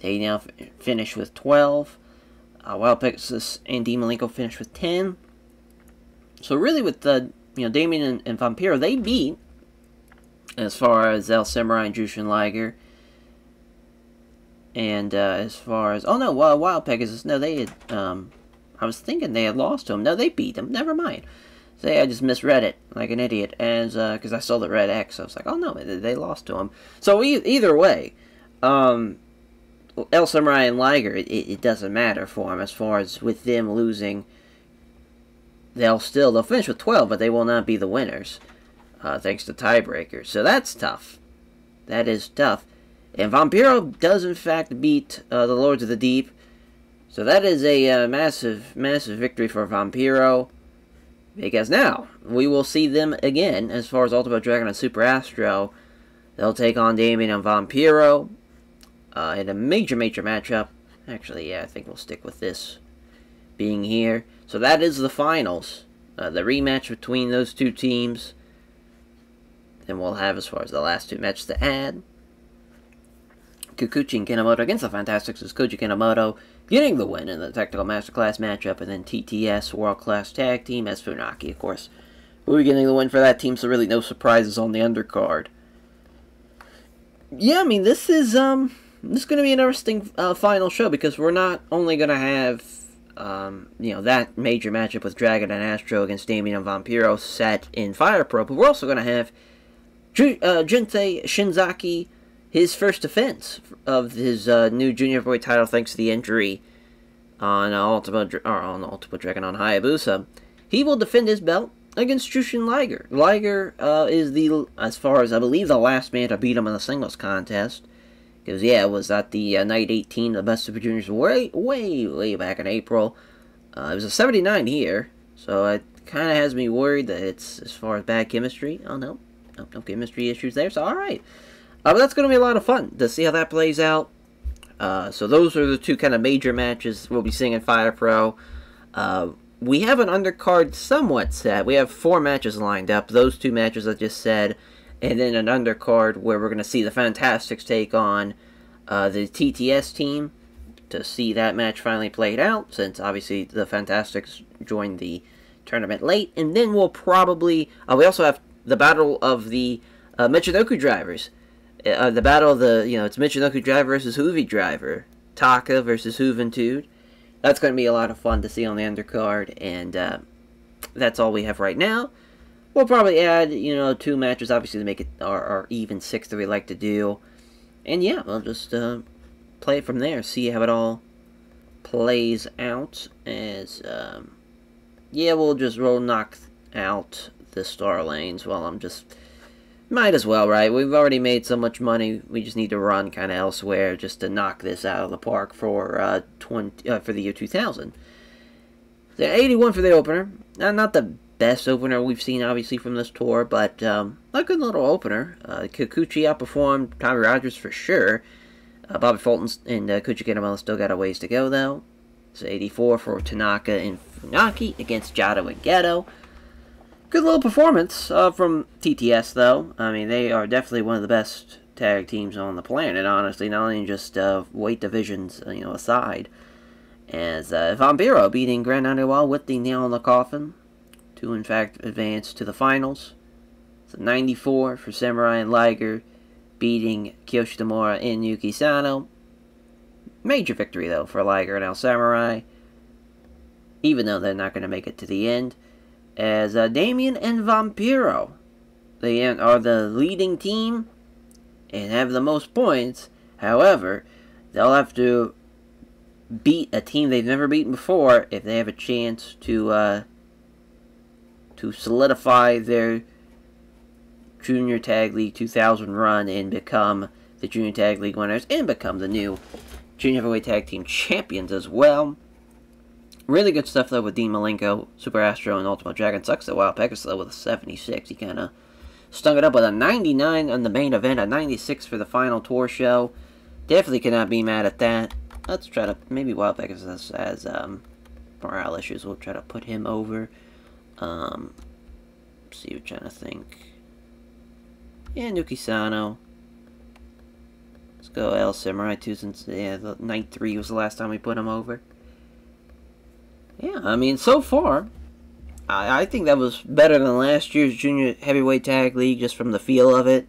they now finish with 12. Wild Pegasus and Dean Malenko finish with 10. So really, with Damien and Vampiro, they beat, as far as El Samurai and Jushin Liger. And as far as, oh no, Wild Pegasus, no, they had, I was thinking they had lost to him. No, they beat them. Never mind. So I just misread it like an idiot, as because I saw the red X. I was like, oh no, they lost to him. So either way, El Samurai and Liger, it doesn't matter for them as far as with them losing. They'll finish with 12, but they will not be the winners, thanks to tiebreakers. So that's tough. That is tough. And Vampiro does, in fact, beat the Lords of the Deep. So that is a massive, massive victory for Vampiro. Because now, we will see them again, as far as Ultimo Dragon and Super Astro. They'll take on Damien and Vampiro in a major, major matchup. Actually, yeah, I think we'll stick with this being here. So that is the finals. The rematch between those two teams. Then we'll have, as far as the last two matches to add, Kikuchi and Kanemoto against the Fantastics is Koji Kanemoto getting the win in the Technical Masterclass matchup, and then TTS World Class Tag Team as Funaki, of course, will be getting the win for that team, so really no surprises on the undercard. Yeah, I mean, this is going to be an interesting final show, because we're not only going to have, that major matchup with Dragon and Astro against Damien and Vampiro set in Fire Pro, but we're also going to have Jinsei Shinzaki, his first defense of his new Junior Heavyweight title, thanks to the injury on Ultimo Dragon on Hayabusa. He will defend his belt against Jushin Liger. Liger is as far as I believe, the last man to beat him in the singles contest. Because, yeah, it was at the Night 18, the Best Super Juniors, way, way, way back in April. It was a 79 here, so it kind of has me worried that it's, as far as bad chemistry. Oh, no chemistry issues there, so alright. But that's going to be a lot of fun to see how that plays out. So those are the two kind of major matches we'll be seeing in Fire Pro. We have an undercard somewhat set. We have 4 matches lined up. Those 2 matches I just said. And then an undercard where we're going to see the Fantastics take on the TTS team to see that match finally played out. Since obviously the Fantastics joined the tournament late, and then we'll probably we also have the battle of the Michinoku drivers. The battle of the it's Michinoku driver versus Hoovy driver, Taka versus Juventud. That's going to be a lot of fun to see on the undercard, and that's all we have right now. We'll probably add 2 matches, obviously, to make it our even 6 that we like to do, and yeah, we'll just play it from there, see how it all plays out. As we'll knock out the star lanes. Well, might as well, right? We've already made so much money. We just need to run kind of elsewhere just to knock this out of the park for for the year 2000. So 81 for the opener. Not the best opener we've seen, obviously, from this tour, but a good little opener. Kikuchi outperformed Tommy Rogers for sure. Bobby Fulton and Kuchi Kitamura still got a ways to go, though. So 84 for Tanaka and Funaki against Jado and Geto. Good little performance from TTS, though. I mean, they are definitely one of the best tag teams on the planet, honestly. Not only just weight divisions, aside. As Vampiro beating Grand Underworld with the nail in the coffin to, in fact, advance to the finals. So 94 for Samurai and Liger beating Kiyoshi Tamura and Yuki Sano. Major victory, though, for Liger and El Samurai, even though they're not going to make it to the end. As Damien and Vampiro, they are the leading team and have the most points. However, they'll have to beat a team they've never beaten before if they have a chance to solidify their Junior Tag League 2000 run and become the Junior Tag League winners and become the new Junior Heavyweight Tag Team Champions as well. Really good stuff, though, with Dean Malenko, Super Astro, and Ultimate Dragon. Sucks that Wild Pegasus, though, with a 76. He kind of stung it up with a 99 on the main event, a 96 for the final tour show. Definitely cannot be mad at that. Let's try to, maybe Wild Pegasus has morale issues. We'll try to put him over. See, we're trying to think. Yeah, Nuki Sano. Let's go El Samurai, too, since, the night 3 was the last time we put him over. Yeah, I mean, so far, I think that was better than last year's Junior Heavyweight Tag League, just from the feel of it.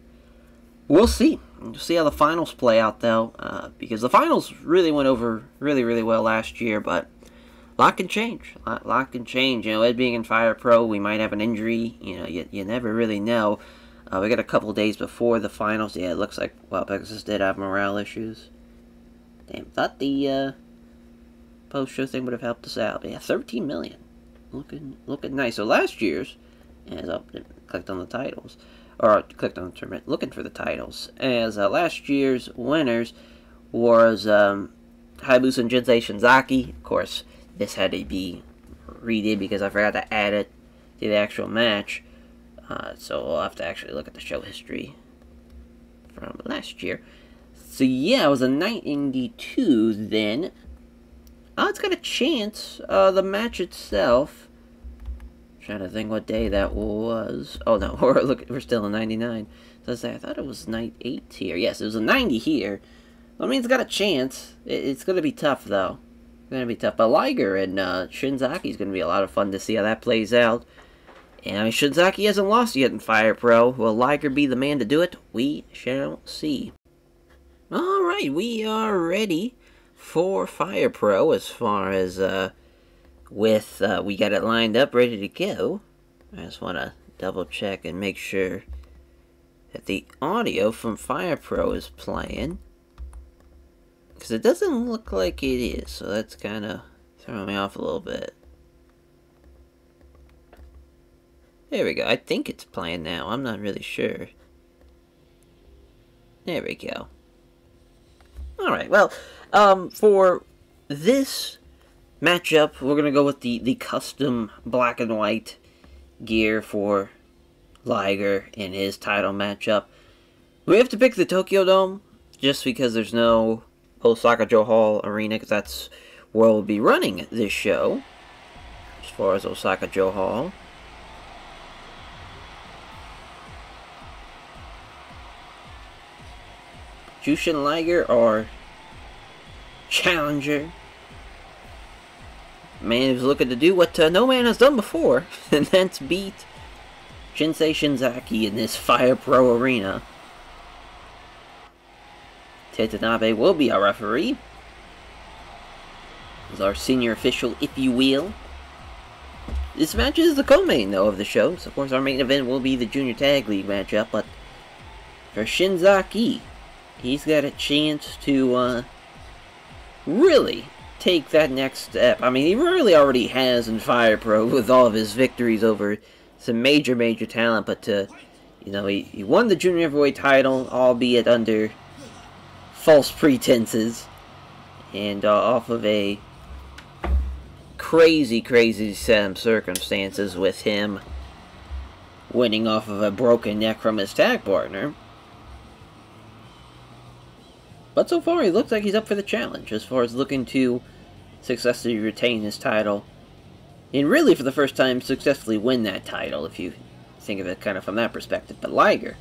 We'll see. We'll see how the finals play out, though, because the finals really went over really, really well last year, but a lot can change. A lot can change. Ed being in Fire Pro, we might have an injury. You never really know. We got a couple days before the finals. Yeah, it looks like Wild Pegasus did have morale issues. Damn, thought the post-show thing would have helped us out. But yeah, 13 million. Looking nice. So last year's, as I clicked on the titles, or clicked on the tournament, looking for the titles, as last year's winners was Hayabusa and Jinsei Shinzaki. Of course, this had to be redid because I forgot to add it to the actual match. So we'll have to actually look at the show history from last year. So yeah, it was a 92 then. It's got a chance. The match itself. Trying to think what day that was. Oh no, we're still in 99. So I thought it was night 8 here. Yes, it was a 90 here. I mean, it's got a chance. It's going to be tough though. It's going to be tough. But Liger and Shinzaki is going to be a lot of fun to see how that plays out. And I mean, Shinzaki hasn't lost yet in Fire Pro. Will Liger be the man to do it? We shall see. Alright, we are ready for Fire Pro as far as we got it lined up, ready to go. I just want to double check and make sure that the audio from Fire Pro is playing. Because it doesn't look like it is, so that's kind of throwing me off a little bit. There we go. I think it's playing now. I'm not really sure. There we go. Alright, well, for this matchup, we're going to go with the custom black and white gear for Liger in his title matchup. We have to pick the Tokyo Dome, just because there's no Osaka-jo Hall Arena, because that's where we'll be running this show, as far as Osaka-jo Hall. Jushin Liger, our challenger. Man is looking to do what no man has done before, and that's beat Shinsei Shinzaki in this Fire Pro arena. Ted Tanabe will be our referee. He's our senior official, if you will. This match is the co-main, though, of the show. So, of course, our main event will be the Junior Tag League matchup, but for Shinzaki, he's got a chance to really take that next step. I mean, he really already has in Fire Pro with all of his victories over some major talent, but you know, he won the Junior Heavyweight title, albeit under false pretenses, and off of a crazy set of circumstances, with him winning off of a broken neck from his tag partner. But so far, he looks like he's up for the challenge, as far as looking to successfully retain his title, and really, for the first time, successfully win that title, if you think of it kind of from that perspective. But Liger,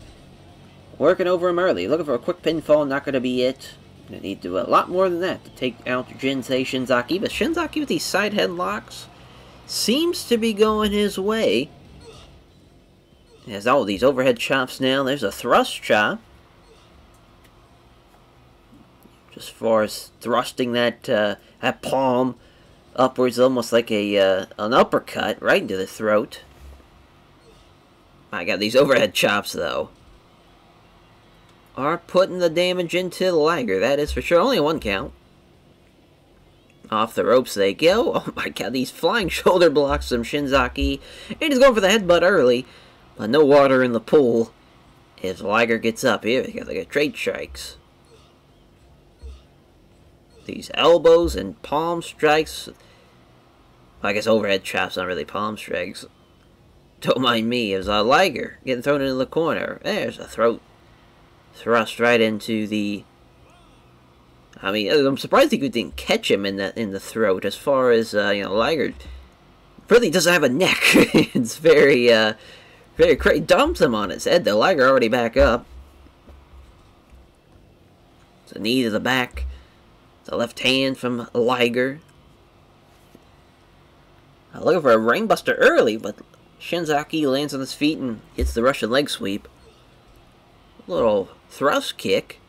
working over him early, looking for a quick pinfall, not going to be it. Going to need to do a lot more than that to take out Shinsei Shinzaki, but Shinzaki with these side headlocks seems to be going his way. He has all these overhead chops now. There's a thrust chop. Just as far as thrusting that palm upwards, almost like an uppercut right into the throat. I got these overhead chops, though, are putting the damage into Liger, that is for sure. Only one count. Off the ropes they go. Oh my god, these flying shoulder blocks from Shinzaki. And he's going for the headbutt early, but no water in the pool as Liger gets up. Here we go, they got trade strikes. These elbows and palm strikes. I guess overhead chops, not really palm strikes. Don't mind me, it was Liger getting thrown into the corner. There's a throat thrust right into the... I mean, I'm surprised he didn't catch him in the throat. As far as you know, Liger really doesn't have a neck. It's very crazy. Dumps him on his head. The Liger already back up. It's a knee to the back. The left hand from Liger. Looking for a rainbuster early, but Shinzaki lands on his feet and hits the Russian leg sweep. Little thrust kick.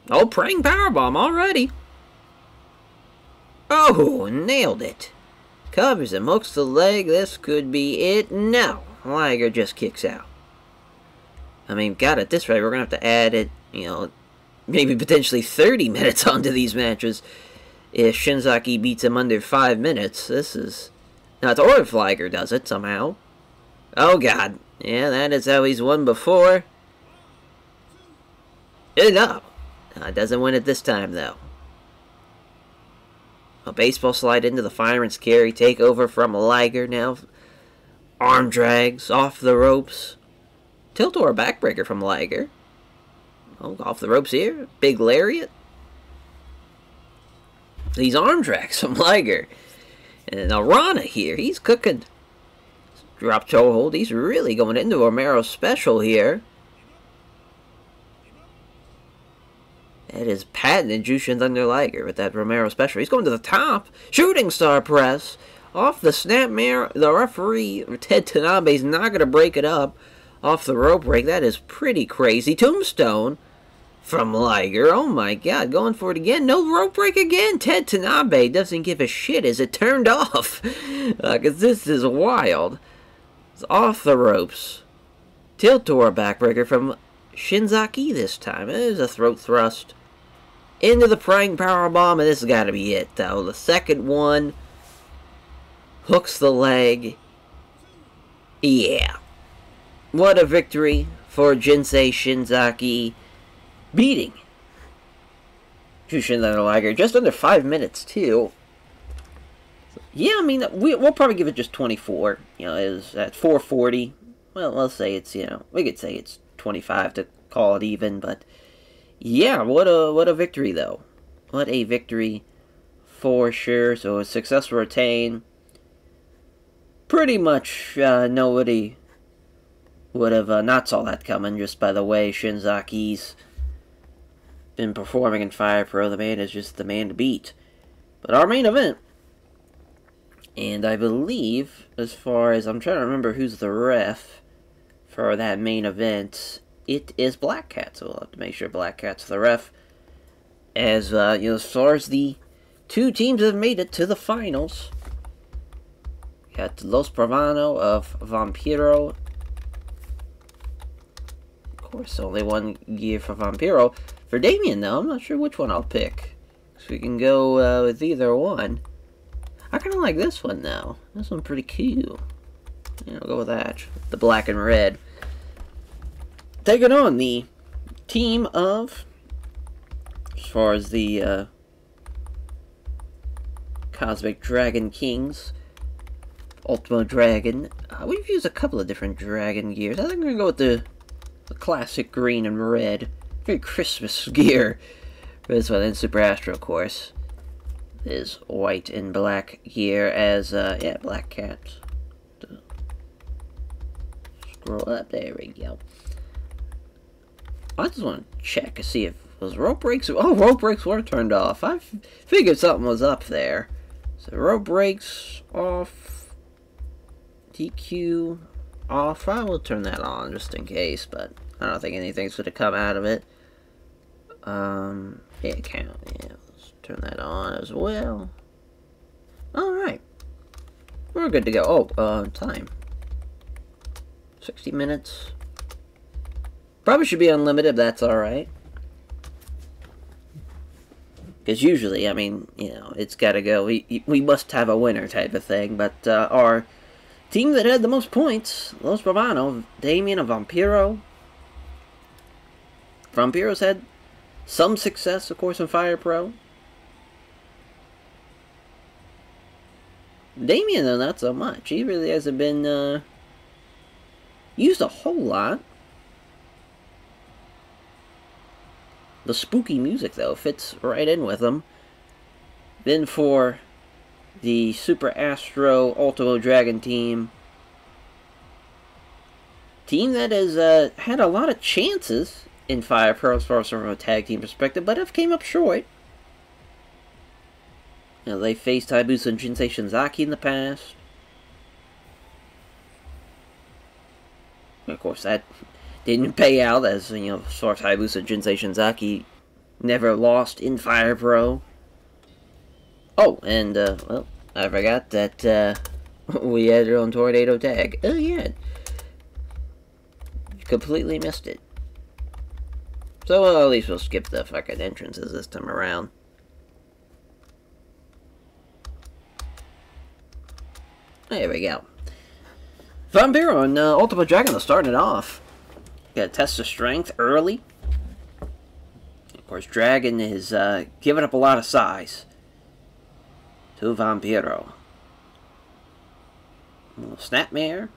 Oh, praying powerbomb already. Oh, nailed it. Covers him, hooks the leg. This could be it. No, Liger just kicks out. I mean, God, at this rate, we're going to have to add it, you know, maybe potentially 30 minutes onto these matches if Shinzaki beats him under 5 minutes. This is not, or if Liger does it somehow. Oh, God. Yeah, that is how he's won before. No. Doesn't win it this time, though. A baseball slide into the fireman's carry. Takeover from Liger now. Arm drags off the ropes. Tilt or a backbreaker from Liger. Oh, off the ropes here. Big lariat. These arm drags from Liger. And Arana here. He's cooking. Drop toe hold. He's really going into Romero's special here. That is patented Jushin Thunder Liger with that Romero special. He's going to the top. Shooting star press. Off the snapmare. The referee, Ted Tanabe, is not going to break it up. Off the rope break. That is pretty crazy. Tombstone from Liger. Oh my god. Going for it again. No rope break again. Ted Tanabe doesn't give a shit. Is it turned off? Because this is wild. It's off the ropes. Tilt or backbreaker from Shinzaki this time. There's a throat thrust. Into the praying powerbomb, and this has got to be it, though. The second one hooks the leg. Yeah. What a victory for Jinsei Shinzaki, beating Jushin Thunder Liger. Just under 5 minutes, too. Yeah, I mean, we'll probably give it just 24. You know, it was at 4:40. Well, let's say it's, you know, we could say it's 25 to call it even, but yeah, what a victory, though. What a victory for sure. So a successful retain. Pretty much nobody would have not saw that coming, just by the way Shinzaki's been performing in Fire Pro. The man is just the man to beat. But our main event, and I believe, as far as I'm trying to remember who's the ref for that main event, it is Black Cat. So we'll have to make sure Black Cat's the ref. As as far as the two teams that have made it to the finals, got Los Pravano of Vampiro. Of course, only one gear for Vampiro. For Damien, though, I'm not sure which one I'll pick. So we can go with either one. I kind of like this one, though. This one's pretty cool. Yeah, I'll go with that. The black and red. Taking on the team of, as far as the Cosmic Dragon Kings, Ultimo Dragon. We've used a couple of different dragon gears. I think we're going to go with the classic green and red. Very Christmas gear for this one. And Super Astro, of course, is white and black gear as, yeah, Black Cat. Scroll up. There we go. I just want to check to see if those rope brakes... Oh, rope brakes were turned off. I figured something was up there. So rope brakes off. TQ off. I will turn that on just in case, but I don't think anything's going to come out of it. Yeah, count. Yeah, let's turn that on as well. Alright. We're good to go. Oh, time. 60 minutes. Probably should be unlimited, that's alright. Because usually, I mean, you know, it's got to go. We must have a winner type of thing. But our team that had the most points, Los Bravano, Damien of Vampiro. Vampiro's had some success, of course, in Fire Pro. Damien, though, not so much. He really hasn't been used a whole lot. The spooky music, though, fits right in with him. Then for the Super Astro Ultimo Dragon team. Team that has had a lot of chances in Fire Pro as far as from a tag team perspective, but have came up short. You know, they faced Hayabusa and Jinsei Shinzaki in the past. Of course, that didn't pay out, as, you know, as far as Hayabusa and Jinsei Shinzaki never lost in Fire Pro. Oh, and, well, I forgot that, we had our own Tornado tag. Oh, yeah. Completely missed it. So, well, at least we'll skip the fucking entrances this time around. There we go. Vampiro and Ultimo Dragon are starting it off. Got to test the strength early. Of course, Dragon is giving up a lot of size to Vampiro. A little Snapmare.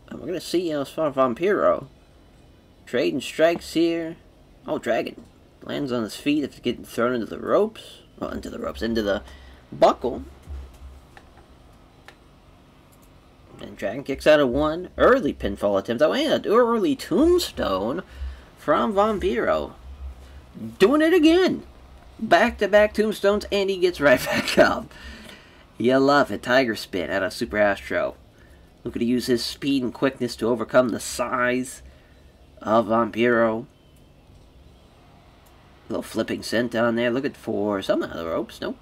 And we're going to see as far as Vampiro. Trading strikes here. Oh, Dragon lands on his feet after getting thrown into the ropes. Well, into the buckle. And Dragon kicks out of one. Early pinfall attempt. Oh, and an early tombstone from Vampiro. Doing it again. Back-to-back tombstones, and he gets right back up. You love it. Tiger Spin out of Super Astro. Looking to use his speed and quickness to overcome the size of Vampiro. Little flipping senton there. Looking for something out of the ropes. Nope.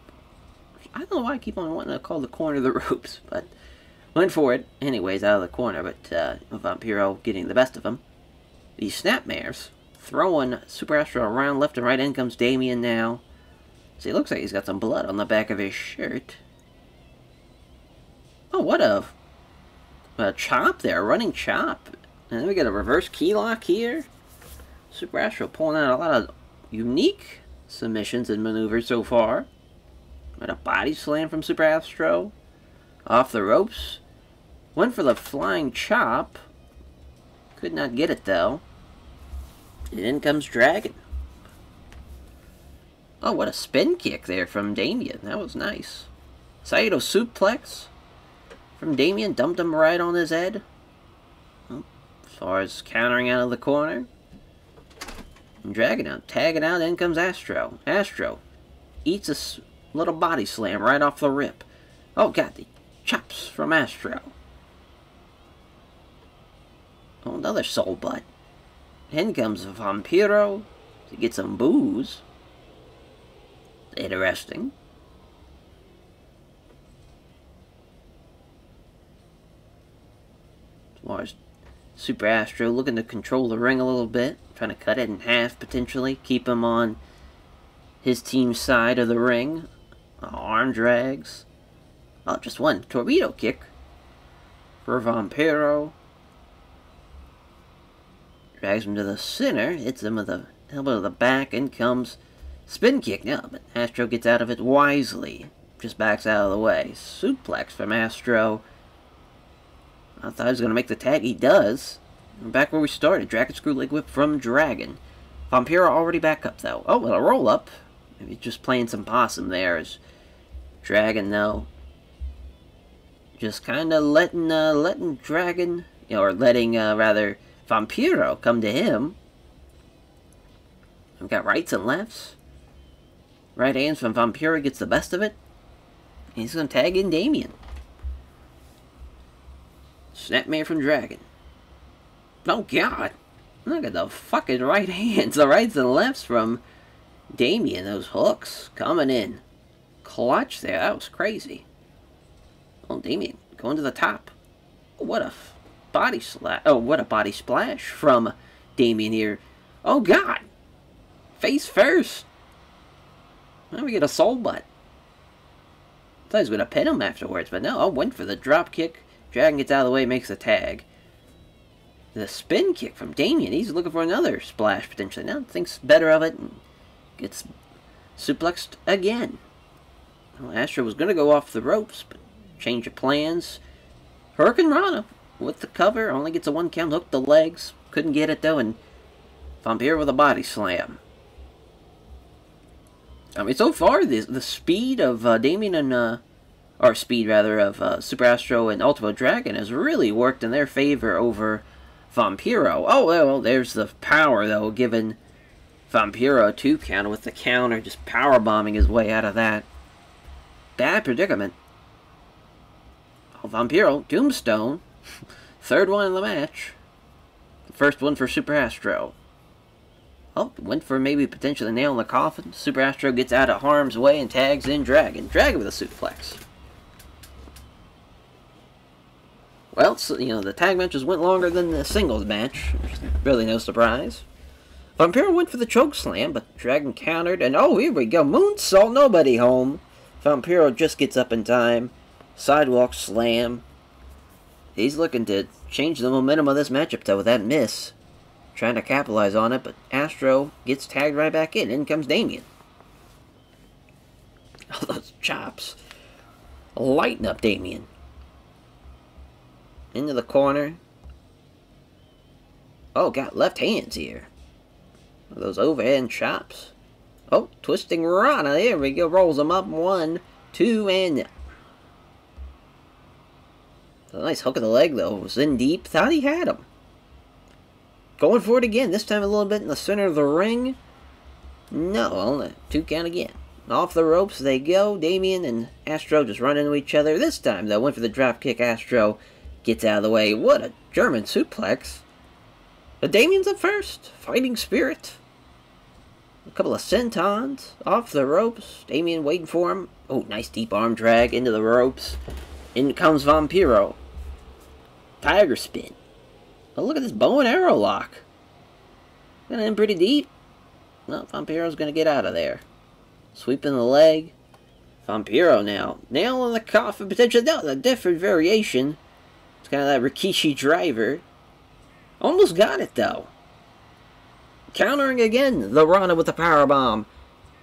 I don't know why I keep on wanting to call the corner the ropes, but went for it. Anyways, out of the corner, but Vampiro getting the best of him. These Snapmares throwing Super Astro around left and right. In comes Damien now. See, it looks like he's got some blood on the back of his shirt. Oh, what a chop there. A running chop. And then we got a reverse key lock here. Super Astro pulling out a lot of unique submissions and maneuvers so far. Got a body slam from Super Astro. Off the ropes. Went for the flying chop. Could not get it, though. And in comes Dragon. Oh, what a spin kick there from Damien. That was nice. Saito suplex from Damien. Dumped him right on his head. Well, as far as countering out of the corner. And Dragon out, tagging out, in comes Astro. Astro eats a little body slam right off the rip. Oh, God, the chops from Astro. Oh, another soul butt. In comes Vampiro to get some booze. Interesting. As far as Super Astro looking to control the ring a little bit. Trying to cut it in half, potentially. Keep him on his team's side of the ring. Arm drags. Oh, just one torpedo kick for Vampiro. Drags him to the center. Hits him with a elbow to the back. In comes spin kick. No, but Astro gets out of it wisely. Just backs out of the way. Suplex from Astro. I thought he was going to make the tag. He does. We're back where we started. Dragon screw leg whip from Dragon. Vampiro already back up, though. Oh, well, a roll up. Maybe just playing some possum there. As Dragon, though, just kind of letting Dragon, or letting, rather, Vampiro come to him. We've got rights and lefts. Right hands from Vampiro gets the best of it. He's going to tag in Damien. Snapmare from Dragon. Oh, God. Look at the fucking right hands. The rights and lefts from Damien. Those hooks coming in. Clutch there. That was crazy. Oh, Damien going to the top. What a body slash. Oh, what a body splash from Damien here. Oh, God. Face first. Now we get a soul butt. I thought he was going to pin him afterwards, but no. Went for the drop kick. Dragon gets out of the way, makes a tag. The spin kick from Damien. He's looking for another splash, potentially. Now thinks better of it and gets suplexed again. Well, Astro was going to go off the ropes, but change of plans. Hurricane Rana with the cover. Only gets a 1 count. Hooked the legs. Couldn't get it, though. And Vampiro with a body slam. I mean, so far, the speed of Damien and... or speed, rather, of Super Astro and Ultimo Dragon has really worked in their favor over Vampiro. Oh, well, there's the power, though, giving Vampiro a 2 count with the counter, just power bombing his way out of that bad predicament. Oh, Vampiro, Tombstone, 3rd one in the match. The 1st one for Super Astro. Oh, went for maybe potentially nail in the coffin. Super Astro gets out of harm's way and tags in Dragon. Dragon with a suplex. Well, so, you know, the tag matches went longer than the singles match. Really no surprise. Vampiro went for the choke slam, but Dragon countered, and oh, here we go. Moonsault, nobody home. Vampiro just gets up in time. Sidewalk slam. He's looking to change the momentum of this matchup, though, with that miss. Trying to capitalize on it, but Astro gets tagged right back in. In comes Damien. Oh, those chops. Lighten up Damien. Into the corner. Oh, got left hands here. Those overhand chops. Oh, twisting Rana. There we go. Rolls him up. 1, 2, and... A nice hook of the leg, though. Was in deep. Thought he had him. Going for it again. This time a little bit in the center of the ring. No, only 2 count again. Off the ropes they go. Damien and Astro just run into each other. This time, though, went for the drop kick. Astro gets out of the way. What a German suplex. But Damien's up first. Fighting spirit. A couple of sentons. Off the ropes. Damien waiting for him. Oh, nice deep arm drag into the ropes. In comes Vampiro. Tiger spin. Oh, look at this bow and arrow lock. Got in pretty deep. No, Vampiro's going to get out of there. Sweeping the leg. Vampiro now. Nail in the coffin. Potentially, no, a different variation. It's kind of that Rikishi driver. Almost got it, though. Countering again. The Rana with the powerbomb.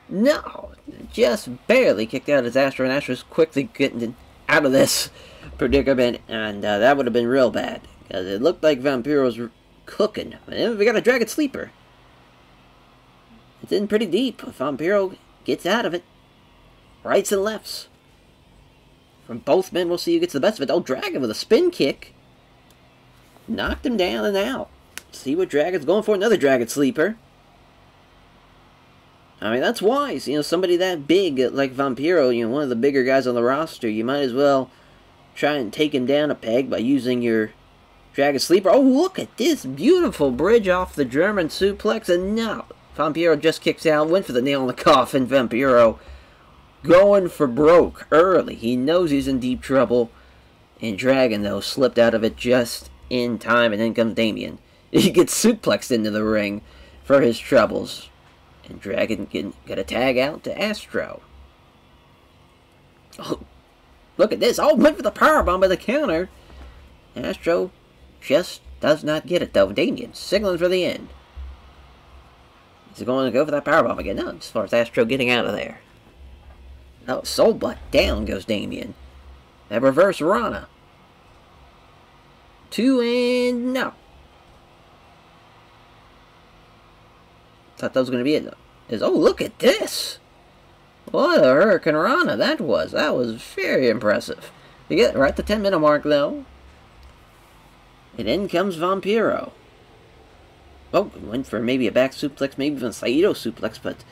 No. Just barely kicked out his Astro, and Astro's quickly getting out of this predicament. And that would have been real bad. Because it looked like Vampiro was cooking. And we got a Dragon Sleeper. It's in pretty deep. Vampiro gets out of it. Rights and lefts. From both men, we'll see who gets the best of it. Oh, Dragon with a spin kick. Knocked him down and out. See what Dragon's going for. Another Dragon Sleeper. I mean, that's wise. You know, somebody that big like Vampiro, you know, one of the bigger guys on the roster, you might as well try and take him down a peg by using your Dragon Sleeper. Oh, look at this beautiful bridge off the German suplex, and now Vampiro just kicks out, went for the nail in the coffin. Vampiro going for broke early. He knows he's in deep trouble, and Dragon, though, slipped out of it just in time, and then comes Damien. He gets suplexed into the ring for his troubles, and Dragon can get a tag out to Astro. Oh, look at this. Oh, went for the powerbomb by the counter. Astro just does not get it, though. Damien signaling for the end. He's going to go for that powerbomb again. No, as far as Astro getting out of there. Oh, soul butt down goes Damien. That reverse Rana. 2 and no. Thought that was going to be it. Oh, look at this. What a Hurricane Rana that was. That was very impressive. We're at the 10-minute mark, though. And in comes Vampiro. Oh, went for maybe a back suplex, maybe even a Saito suplex, but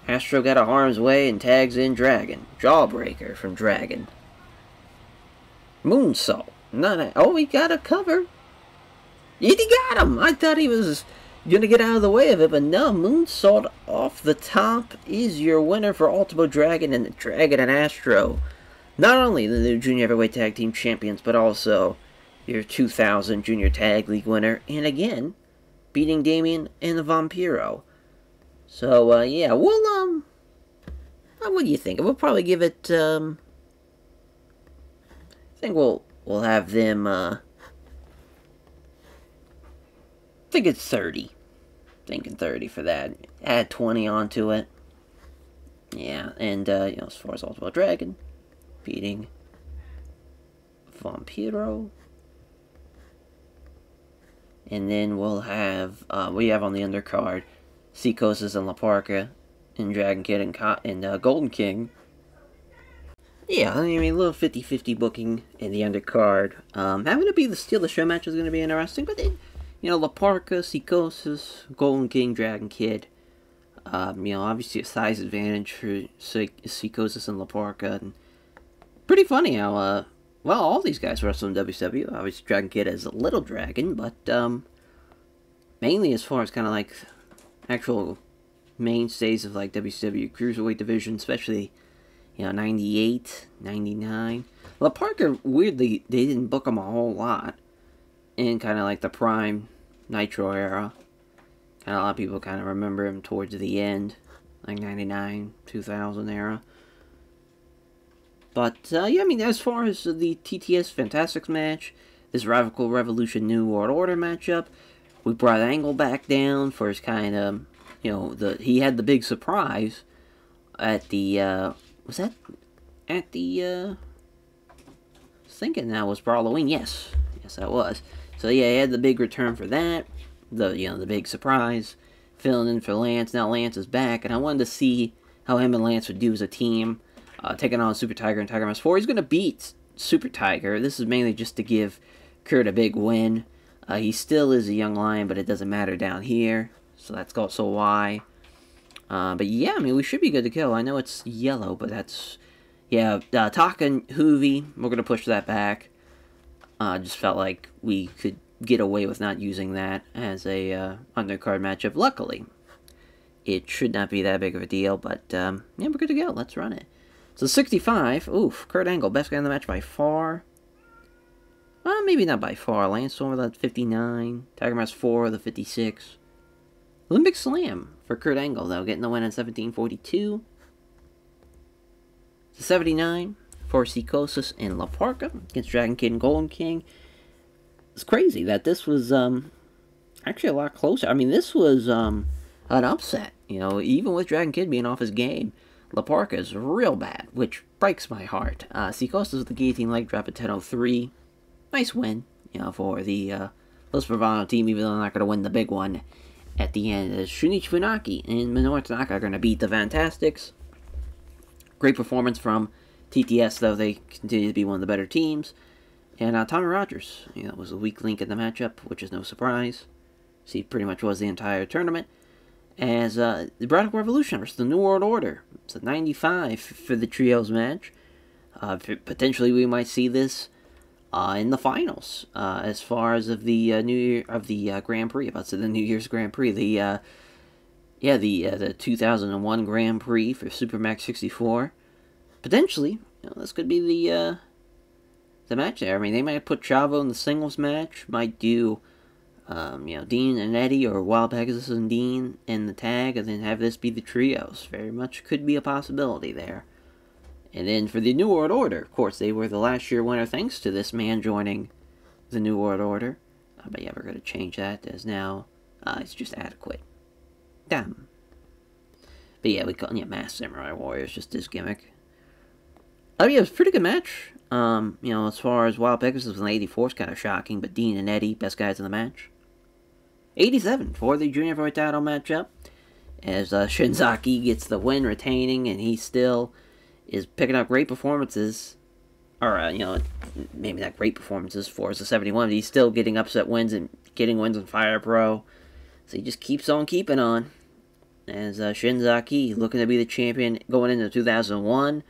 Astro got a harm's way and tags in Dragon. Jawbreaker from Dragon. Moonsault. Oh, he got a cover. He got him. I thought he was going to get out of the way of it, but no. Moonsault off the top is your winner for Ultimo Dragon and Dragon and Astro. Not only the new Junior Heavyweight Tag Team Champions, but also your 2000 Junior Tag League winner. And again, beating Damien and the Vampiro. So, yeah, we'll, what do you think? We'll probably give it, I think we'll have them, I think it's 30. Thinking 30 for that. Add 20 onto it. Yeah, and, you know, as far as Ultimo Dragon, beating Vampiro. And then we'll have, we have on the undercard, Psychosis and La Parka, and Dragon Kid and Golden King. Yeah, I mean, a little 50-50 booking in the undercard. Having to be the Steal the Show match is going to be interesting, but then, you know, La Parka, Psychosis, Golden King, Dragon Kid. You know, obviously a size advantage for Psychosis and La Parka. And pretty funny how, well, all these guys wrestle in WCW. Obviously, Dragon Kid is a little dragon, but, mainly as far as kind of like actual mainstays of like WCW Cruiserweight division, especially, you know, 98, 99. La Parker, weirdly, they didn't book him a whole lot in kind of like the prime Nitro era. Kind of a lot of people kind of remember him towards the end, like 99, 2000 era. But, yeah, I mean, as far as the TTS Fantastics match, this Radical Revolution New World Order matchup, we brought Angle back down for his kind of, you know, he had the big surprise at the, was that at the, I was thinking that was for Halloween. Yes, that was. So, yeah, he had the big return for that, the big surprise, filling in for Lance. Now Lance is back, and I wanted to see how him and Lance would do as a team. Taking on Super Tiger and Tiger Mask 4. He's going to beat Super Tiger. This is mainly just to give Kurt a big win. He still is a young lion, but it doesn't matter down here. So that's also why. But yeah, I mean, we should be good to go. I know it's yellow, but that's... Yeah, Taka and Hoovy, we're going to push that back. Just felt like we could get away with not using that as a undercard matchup. Luckily, it should not be that big of a deal, but yeah, we're good to go. Let's run it. So 65, oof, Kurt Angle, best guy in the match by far. Well, maybe not by far. Lance Storm with the 59, Tiger Mask 4 the 56. Olympic Slam for Kurt Angle, though, getting the win in 1742. So 79 for Psychosis and La Parka against Dragon Kid and Golden King. It's crazy that this was actually a lot closer. I mean, this was an upset, you know, even with Dragon Kid being off his game. La Parka is real bad, which breaks my heart. Psychosis with the guillotine leg drop at 10:03. Nice win, you know, for the Los Bravano team, even though they're not going to win the big one at the end. Shunichi Funaki and Minoru Tanaka are going to beat the Fantastics. Great performance from TTS, though. They continue to be one of the better teams. And Tommy Rogers, you know, was a weak link in the matchup, which is no surprise. He pretty much was the entire tournament. as the Radical Revolution versus the New World Order. It's a 95 for the trios match. Potentially, we might see this in the finals, as far as of the Grand Prix. About to the New Year's Grand Prix, the 2001 Grand Prix for Supermax 64. Potentially, this could be the match there. I mean, they might put Chavo in the singles match. Might do, Dean and Eddie, or Wild Pegasus and Dean in the tag, and then have this be the trios. Very much could be a possibility there. And then for the New World Order, of course, they were the last year winner thanks to this man joining the New World Order. But yeah, we're going to change that as now it's just adequate. Damn. But yeah, we call Masked Samurai Warriors, just his gimmick. Yeah, it was a pretty good match. As far as Wild Pegasus was an 84, it's kind of shocking, but Dean and Eddie, best guys in the match. 87 for the Junior Heavyweight title matchup, as Shinzaki gets the win, retaining, and he still is picking up great performances. Or, maybe not great performances for us, a 71, but he's still getting upset wins and getting wins on Fire Pro. So he just keeps on keeping on. As Shinzaki looking to be the champion going into 2001.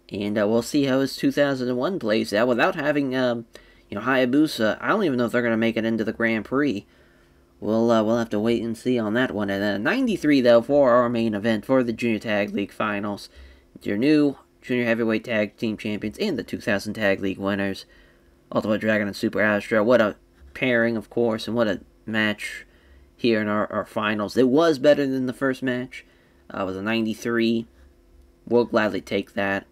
And we'll see how his 2001 plays out without having, Hayabusa. I don't even know if they're going to make it into the Grand Prix. We'll have to wait and see on that one. And then 93, though, for our main event for the Junior Tag League Finals. Your new Junior Heavyweight Tag Team Champions and the 2000 Tag League winners, Ultimate Dragon and Super Astra. What a pairing, of course, and what a match here in our finals. It was better than the first match. It was a 93. We'll gladly take that.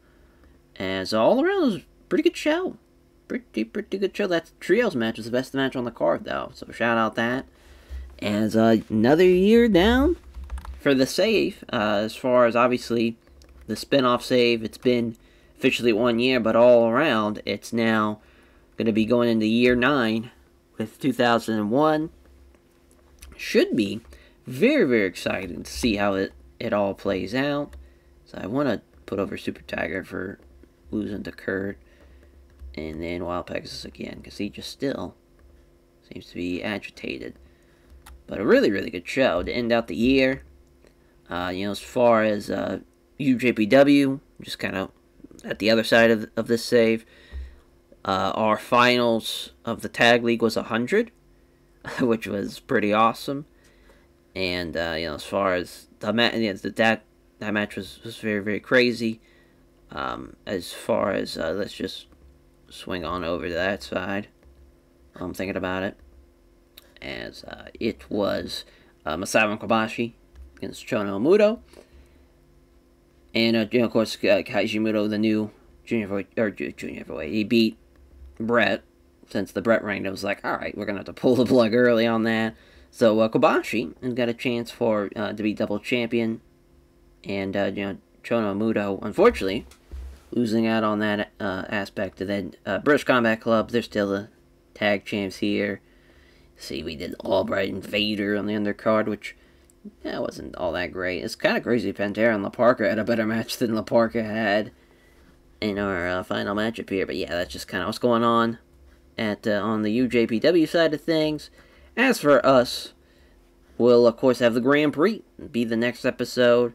And so all around, it was a pretty good show. Pretty good show. That trios match was the best match on the card, though. So shout out that. As another year down for the save. As far as, obviously, the spin-off save, it's been officially 1 year, but all around, it's now going to be going into year 9 with 2001. Should be very, very exciting to see how it all plays out. So I want to put over Super Tiger for losing to Kurt, and then Wild Pegasus again, because he just still seems to be agitated. But a really, really good show to end out the year. As far as UJPW, just kind of at the other side of this save, our finals of the Tag League was 100, which was pretty awesome. And, as far as the match, that match was very, very crazy. As far as, let's just swing on over to that side. I'm thinking about it. As it was Masaru and Kobashi against Chono Muto. And, of course, Kaiji Muto, the new junior heavyweight, he beat Brett. Since the Brett reign, it was like, alright, we're going to have to pull the plug early on that. So, Kobashi has got a chance to be double champion. And, Chono Muto, unfortunately, losing out on that aspect. And then British Combat Club, they're still the tag champs here. See, we did Albright and Vader on the undercard, which wasn't all that great. It's kind of crazy Pantera and La Parka had a better match than La Parka had in our final matchup here. But yeah, that's just kind of what's going on on the UJPW side of things. As for us, we'll, of course, have the Grand Prix be the next episode.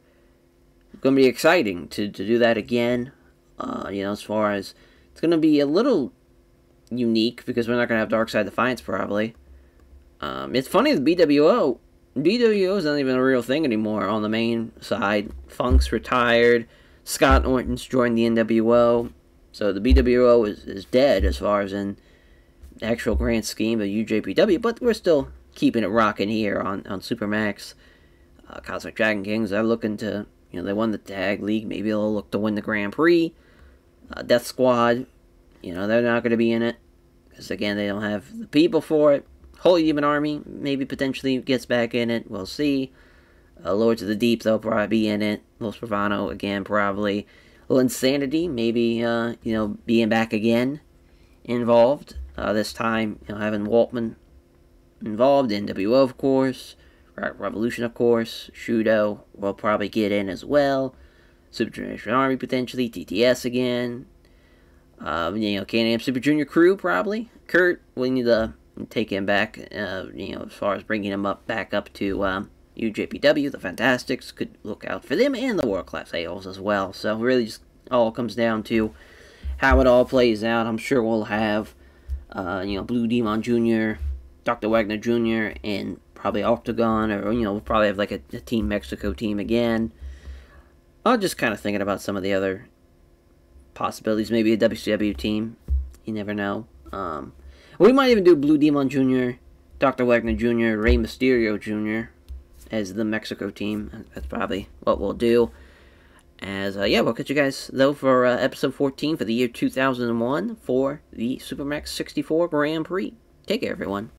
It's going to be exciting to do that again. As far as it's going to be a little unique because we're not going to have Dark Side Defiance probably. It's funny, the BWO is not even a real thing anymore on the main side. Funk's retired. Scott Norton's joined the NWO. So the BWO is dead as far as in the actual grand scheme of UJPW. But we're still keeping it rocking here on Supermax. Cosmic Dragon Kings, they're looking to, they won the Tag League. Maybe they'll look to win the Grand Prix. Death Squad, they're not going to be in it. Because, again, they don't have the people for it. Holy Demon Army maybe potentially gets back in it. We'll see. Lords of the Deep, they'll probably be in it. Los Pravano, again, probably. Little Insanity, maybe, being back again involved. This time, having Waltman involved. NWO, of course. Revolution, of course. Shudo will probably get in as well. Super Generation Army, potentially. TTS again. Can-Am Super Junior Crew, probably. Kurt, we need to take him back, as far as bringing him back up to, UJPW, the Fantastics, could look out for them, and the World Class AOs as well. So really just all comes down to how it all plays out. I'm sure we'll have, Blue Demon Jr., Dr. Wagner Jr., and probably Octagon, or, we'll probably have like a Team Mexico team again. I'm just kind of thinking about some of the other possibilities. Maybe a WCW team. You never know. We might even do Blue Demon Jr., Dr. Wagner Jr., Rey Mysterio Jr. as the Mexico team. That's probably what we'll do. We'll catch you guys, though, for episode 14 for the year 2001 for the Supermax 64 Grand Prix. Take care, everyone.